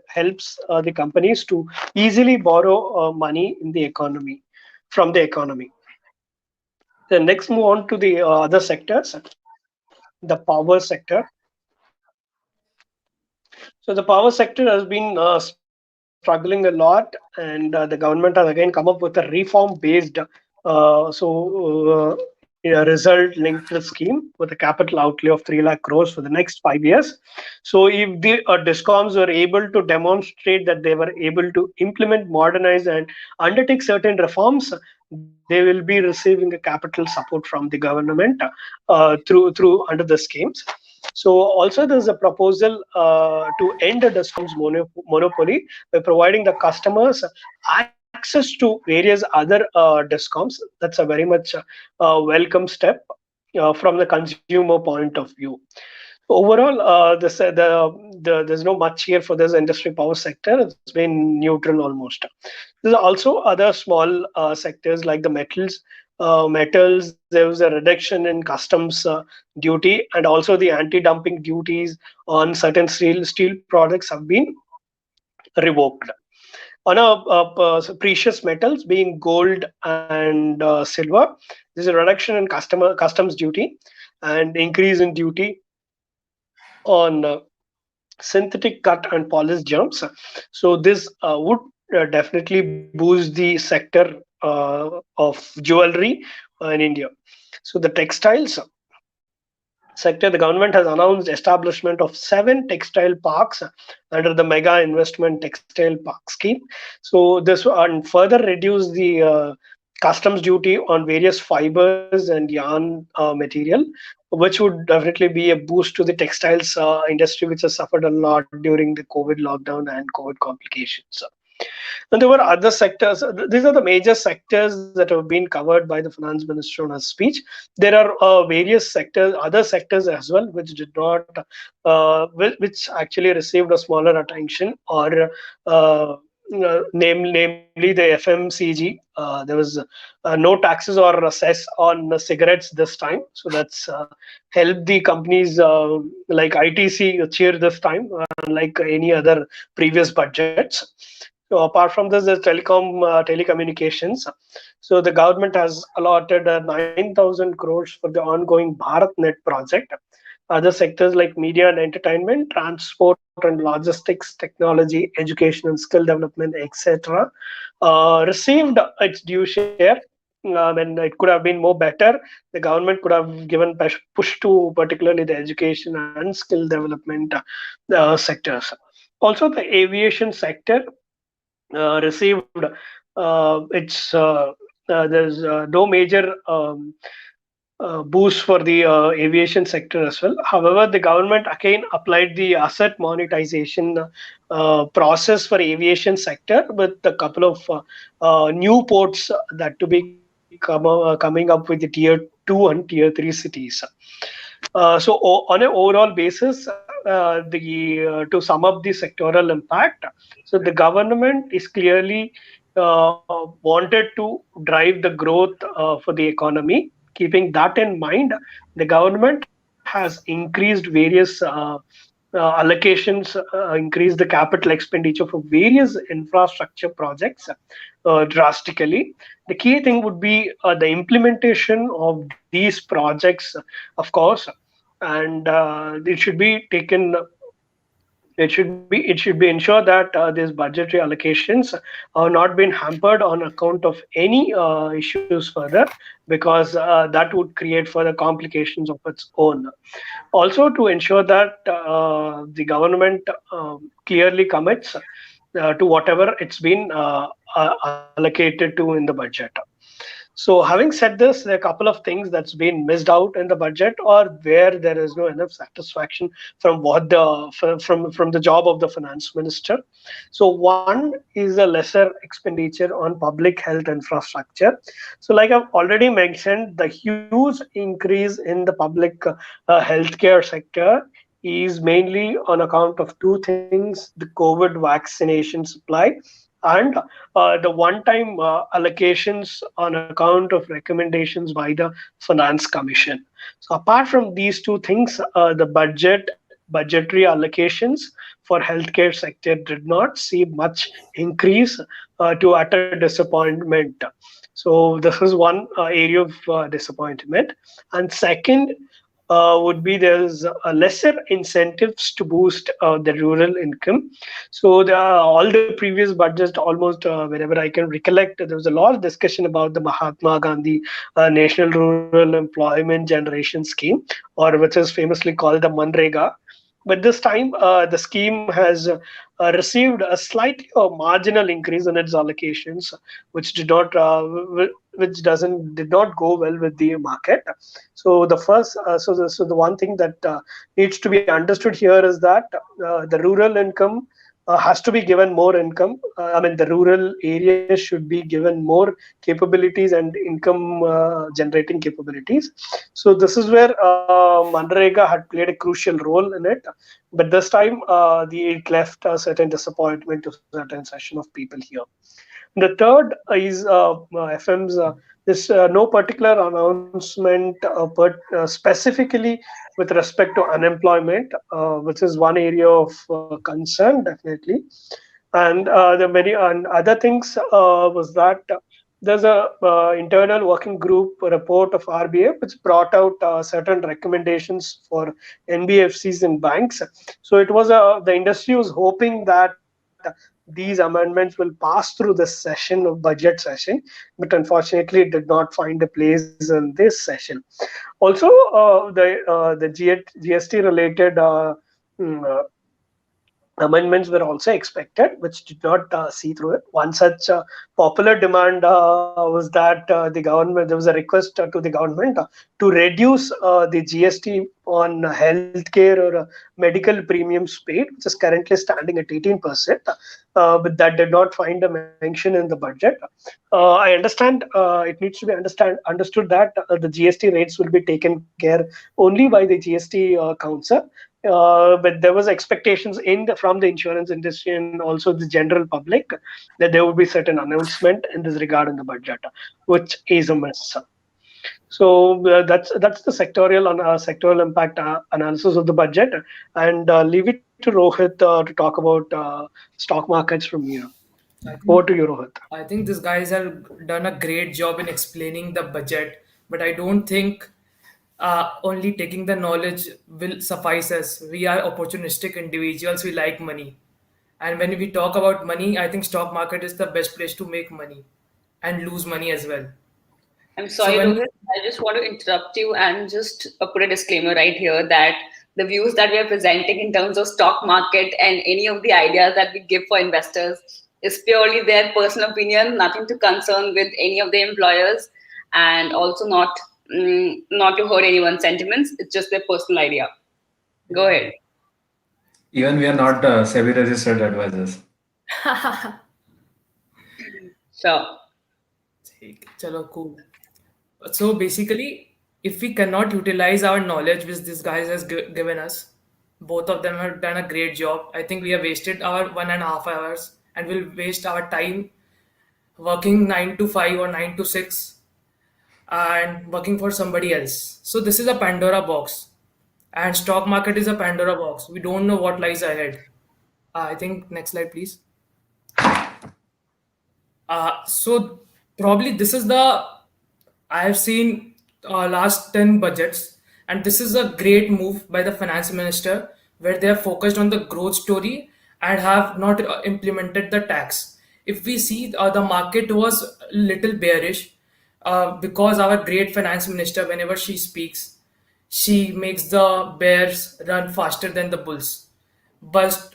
helps the companies to easily borrow money in the economy, from the economy. Then next move on to the other sectors, the power sector. So the power sector has been struggling a lot, and the government has again come up with a reform based. result linked scheme with a capital outlay of 3 lakh crores for the next 5 years. So if the discoms were able to demonstrate that they were able to implement, modernize, and undertake certain reforms, they will be receiving a capital support from the government through under the schemes. So also there's a proposal to end the discoms monopoly by providing the customers access to various other discoms. That's a very much welcome step from the consumer point of view. Overall, there's no much here for this industry power sector. It's been neutral almost. There's also other small sectors like the metals. There was a reduction in customs duty, and also the anti-dumping duties on certain steel products have been revoked. On precious metals being gold and silver, there's a reduction in customs duty and increase in duty on synthetic cut and polished gems. So this would definitely boost the sector of jewelry in India. So the textiles sector, the government has announced establishment of 7 textile parks under the mega investment textile park scheme. So this and further reduce the customs duty on various fibers and yarn material, which would definitely be a boost to the textiles industry, which has suffered a lot during the COVID lockdown and COVID complications. And there were other sectors. These are the major sectors that have been covered by the finance minister on his speech. There are various sectors, other sectors as well, which did not, which actually received a smaller attention, or namely the FMCG. There was no taxes or cess on cigarettes this time, so that's helped the companies like ITC cheer this time, like any other previous budgets. So apart from this, there's telecommunications. So the government has allotted 9,000 crores for the ongoing BharatNet project. Other sectors like media and entertainment, transport and logistics, technology, education and skill development, etc., received its due share. And it could have been more better. The government could have given push to particularly the education and skill development sectors. Also, the aviation sector received its there's no major boost for the aviation sector as well. However, the government again applied the asset monetization process for aviation sector with a couple of new ports that to be coming up with the tier 2 and tier 3 cities. On an overall basis, to sum up the sectoral impact, so the government is clearly wanted to drive the growth for the economy. Keeping that in mind, the government has increased various allocations, increased the capital expenditure for various infrastructure projects drastically. The key thing would be the implementation of these projects, of course, and it should be taken. It should be ensured that these budgetary allocations are not being hampered on account of any issues further, because that would create further complications of its own. Also, to ensure that the government clearly commits to whatever it's been allocated to in the budget. So, having said this, there are a couple of things that's been missed out in the budget, or where there is no enough satisfaction from what from the job of the finance minister. So, one is a lesser expenditure on public health infrastructure. So, like I've already mentioned, the huge increase in the public healthcare sector is mainly on account of two things: the COVID vaccination supply and the one-time allocations on account of recommendations by the finance commission. So apart from these two things, the budgetary allocations for healthcare sector did not see much increase to utter disappointment. So this is one area of disappointment. And second, would be there's lesser incentives to boost the rural income. So all the previous budgets, almost whenever I can recollect, there was a lot of discussion about the Mahatma Gandhi National Rural Employment Generation Scheme, or which is famously called the Manrega. But this time, the scheme has received a slightly marginal increase in its allocations, which which doesn't did not go well with the market. So the first, so the one thing that needs to be understood here is that the rural income has to be given more income. I mean, the rural areas should be given more capabilities and income generating capabilities. So this is where Manrega had played a crucial role in it. But this time, it left a certain disappointment to certain section of people here. The third is FM's. This no particular announcement, specifically with respect to unemployment, which is one area of concern, definitely. And the many and other things was that there's a internal working group report of RBA which brought out certain recommendations for NBFCs and banks. So it was the industry was hoping that these amendments will pass through this session of budget session, but unfortunately it did not find a place in this session. Also, the GST related mm, uh, amendments were also expected, which did not see through it. One such popular demand was that the government, there was a request to the government to reduce the GST on healthcare or medical premiums paid, which is currently standing at 18%, but that did not find a mention in the budget. I understand it needs to be understood that the GST rates will be taken care only by the GST council, but there was expectations from the insurance industry and also the general public that there would be certain announcement in this regard in the budget, which is a miss. So that's the sectoral impact analysis of the budget, and leave it to Rohit to talk about stock markets from here. I Over think to you, Rohit. I think these guys have done a great job in explaining the budget, but I don't think only taking the knowledge will suffice us. We are opportunistic individuals. We like money, and when we talk about money, I think stock market is the best place to make money and lose money as well. I'm So sorry, when Rohit. I just want to interrupt you and just put a disclaimer right here that the views that we are presenting in terms of stock market and any of the ideas that we give for investors is purely their personal opinion, nothing to concern with any of the employers, and also not to hurt anyone's sentiments. It's just their personal idea. Go yeah. ahead. Even we are not SEBI registered advisors. Sure. Chalo, cool. So basically, if we cannot utilize our knowledge which this guys has given us, both of them have done a great job. I think we have wasted our 1.5 hours and will waste our time working 9 to 5 or 9 to 6 and working for somebody else. So this is a Pandora box, and stock market is a Pandora box. We don't know what lies ahead. I think next slide, please. So probably this is the I have seen last 10 budgets, and this is a great move by the finance minister where they have focused on the growth story and have not implemented the tax. If we see the market was little bearish because our great finance minister, whenever she speaks, she makes the bears run faster than the bulls. But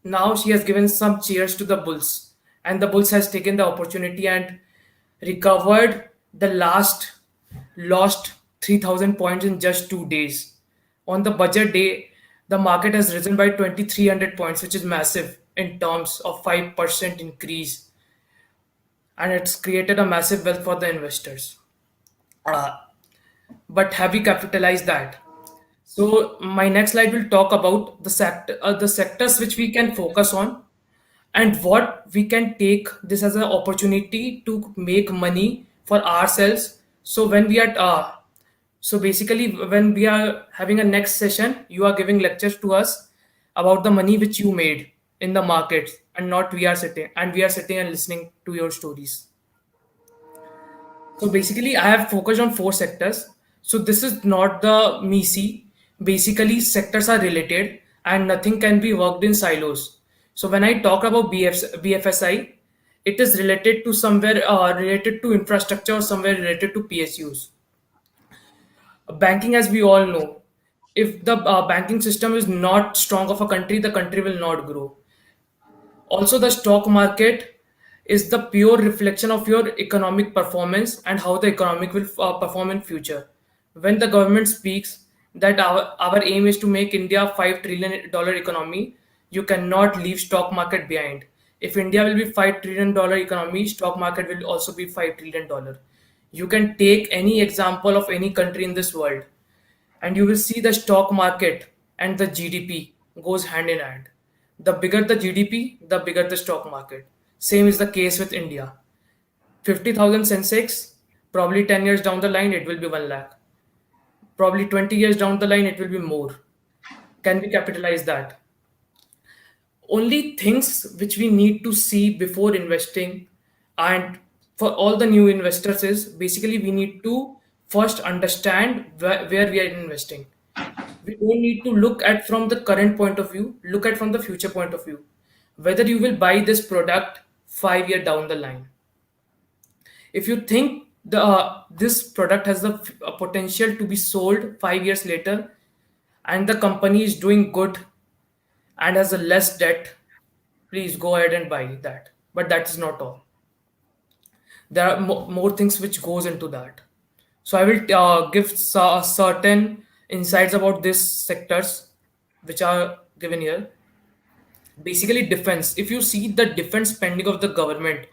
now she has given some cheers to the bulls, and the bulls has taken the opportunity and recovered the last lost 3000 points in just 2 days. On the budget day, the market has risen by 2300 points, which is massive in terms of 5% increase, and it's created a massive wealth for the investors. Uh, but have we capitalized that? So my next slide will talk about the sectors which we can focus on, and what we can take this as an opportunity to make money for ourselves. So when we are so basically when we are having a next session, you are giving lectures to us about the money which you made in the market, and not we are sitting and listening to your stories. So basically, I have focused on four sectors. So this is not the MECE. Basically, sectors are related and nothing can be worked in silos. So when I talk about BFSI, it is related to somewhere related to infrastructure or somewhere related to PSUs. Banking, as we all know, if the banking system is not strong of a country, the country will not grow. Also, the stock market is the pure reflection of your economic performance and how the economic will perform in future. When the government speaks that our aim is to make India $5 trillion economy, you cannot leave stock market behind. If India will be $5 trillion economy, stock market will also be $5 trillion. You can take any example of any country in this world and you will see the stock market and the GDP goes hand in hand. The bigger the GDP, the bigger the stock market. Same is the case with India. 50,000 Sensex, probably 10 years down the line, it will be 1 lakh. Probably 20 years down the line, it will be more. Can we capitalize that? Only things which we need to see before investing and for all the new investors is basically we need to first understand where we are investing. We don't need to look at from the current point of view, look at from the future point of view, whether you will buy this product 5 year down the line. If you think the this product has the potential to be sold 5 years later and the company is doing good and has a less debt, please go ahead and buy that. But that is not all. There are more things which goes into that. So I will give certain insights about these sectors which are given here. Basically, defense. If you see the defense spending of the government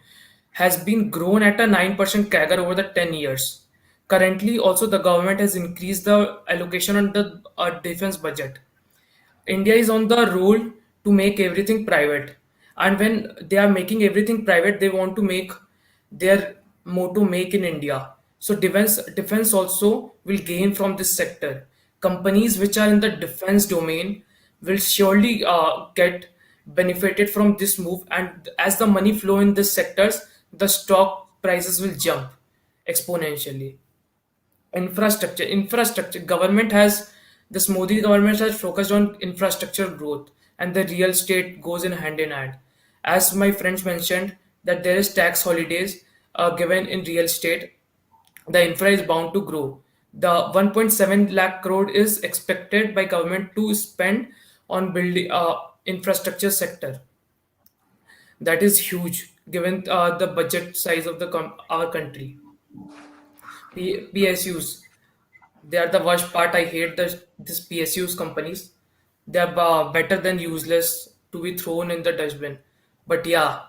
has been grown at a 9% CAGR over the 10 years. Currently, also the government has increased the allocation on the defense budget. India is on the roll to make everything private. And when they are making everything private, they want to make their motto make in India. So defense also will gain from this sector. Companies which are in the defense domain will surely get benefited from this move. And as the money flow in these sectors, the stock prices will jump exponentially. Infrastructure, government has this Modi government has focused on infrastructure growth and the real estate goes in hand. As my friends mentioned that there is tax holidays given in real estate, the infra is bound to grow. The 1.7 lakh crore is expected by government to spend on building infrastructure sector. That is huge given the budget size of our country. PSUs, they are the worst part. I hate this PSUs companies. They are better than useless to be thrown in the dustbin. But yeah,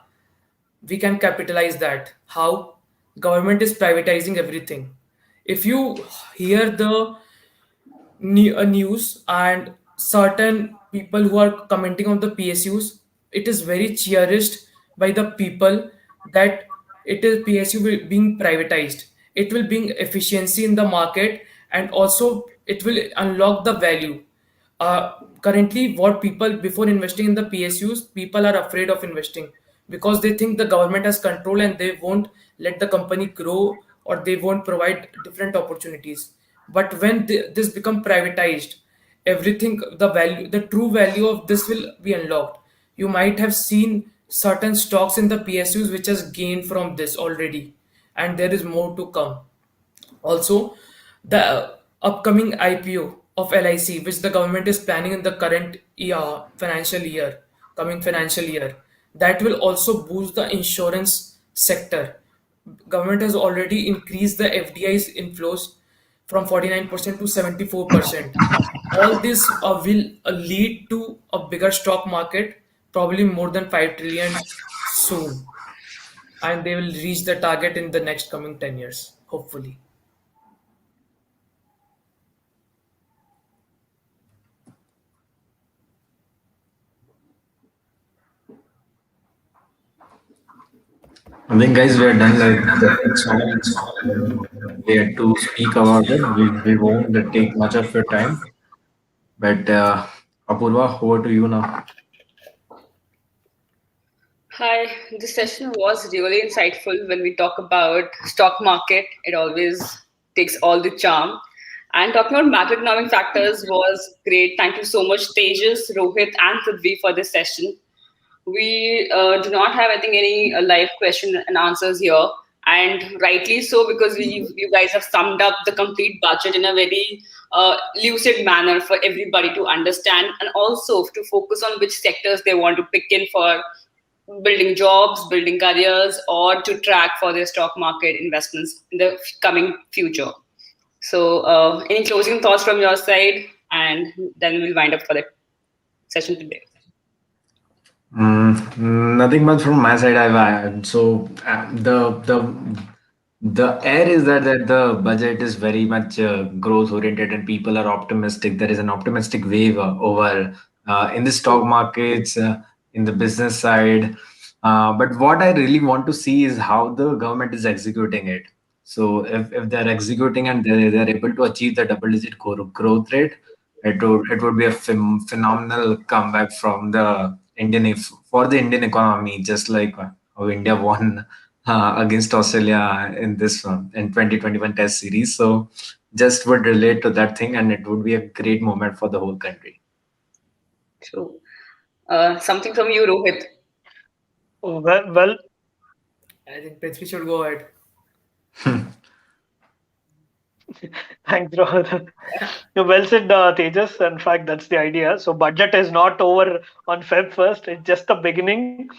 we can capitalize that. How? Government is privatizing everything. If you hear the news and certain people who are commenting on the PSUs, it is very cherished by the people that it is being privatized. It will bring efficiency in the market and also it will unlock the value. Currently, what people before investing in the PSUs, people are afraid of investing because they think the government has control and they won't let the company grow or they won't provide different opportunities. But when this become privatized, everything, the true value of this will be unlocked. You might have seen certain stocks in the PSUs which has gained from this already, and there is more to come. Also, the upcoming IPO of LIC, which the government is planning in the current coming financial year, that will also boost the insurance sector. Government has already increased the FDI's inflows from 49% to 74%. All this will lead to a bigger stock market, probably more than 5 trillion soon. And they will reach the target in the next coming 10 years, hopefully. I think, guys, we are done. Like it's all we had to speak about it. We won't take much of your time. But Apurva, over to you now. Hi, this session was really insightful. When we talk about stock market, it always takes all the charm. And talking about macroeconomic factors was great. Thank you so much, Tejas, Rohit, and Prithvi for this session. We do not have, I think, any live question and answers here, and rightly so, because you guys have summed up the complete budget in a very lucid manner for everybody to understand, and also to focus on which sectors they want to pick in for building jobs, building careers, or to track for their stock market investments in the coming future. So, any closing thoughts from your side, and then we'll wind up for the session today. Nothing much from my side. The air is that the budget is very much growth oriented and people are optimistic. There is an optimistic wave over in the stock markets, in the business side. But what I really want to see is how the government is executing it. So if they're executing and they're able to achieve the double digit growth rate, it would be a phenomenal comeback from the for the Indian economy, just like how India won against Australia in this in 2021 Test series. So just would relate to that thing, and it would be a great moment for the whole country. So, something from you, Rohit. Well, I think Prithvi should go ahead. thanks, Rohit. Well said, Tejas. In fact, that's the idea. So, budget is not over on Feb 1st. It's just the beginning,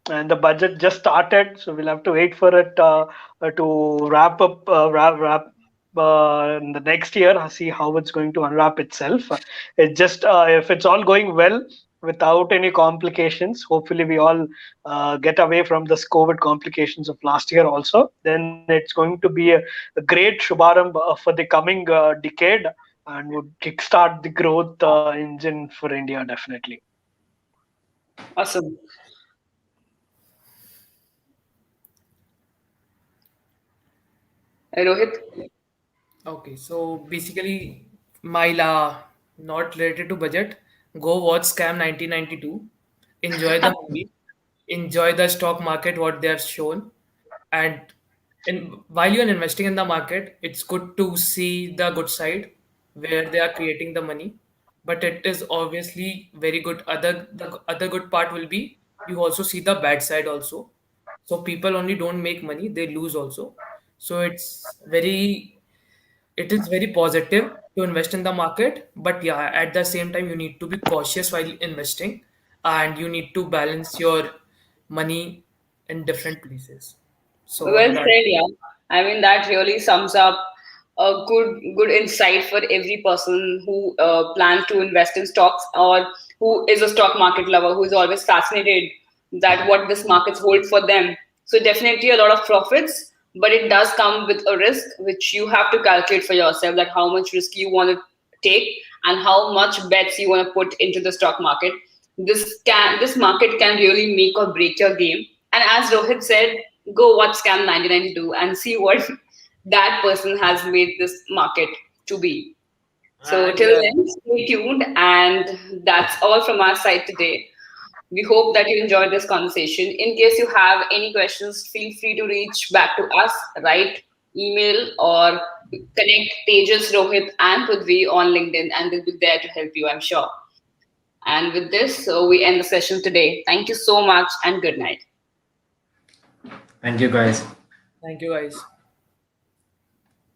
and the budget just started. So, we'll have to wait for it to wrap up, wrap in the next year. See how it's going to unwrap itself. It just if it's all going well without any complications. Hopefully, we all get away from this COVID complications of last year also. Then it's going to be a great Shubharam for the coming decade and would kickstart the growth engine for India definitely. Awesome. Rohit. Okay, so basically, my not related to budget. Go watch Scam 1992. Enjoy the movie. Enjoy the stock market, what they have shown. And while you're investing in the market, it's good to see the good side where they are creating the money. But it is obviously very good. The other good part will be you also see the bad side also. So people only don't make money, they lose also. So it is very positive to invest in the market, but yeah, at the same time you need to be cautious while investing, and you need to balance your money in different places. So Well that said, yeah. I mean, that really sums up a good insight for every person who plans to invest in stocks, or who is a stock market lover, who is always fascinated that what this markets hold for them. So definitely a lot of profits, but it does come with a risk which you have to calculate for yourself, that how much risk you want to take and how much bets you want to put into the stock market. This market can really make or break your game. And as Rohit said, go watch Scam 1992 and see what that person has made this market to be. So and till then, stay tuned, and that's all from our side today. We hope that you enjoyed this conversation. In case you have any questions, feel free to reach back to us, write email, or connect Tejas, Rohit, and Prithvi on LinkedIn, and they'll be there to help you, I'm sure. And with this, so we end the session today. Thank you so much, and good night. Thank you, guys. thank you guys.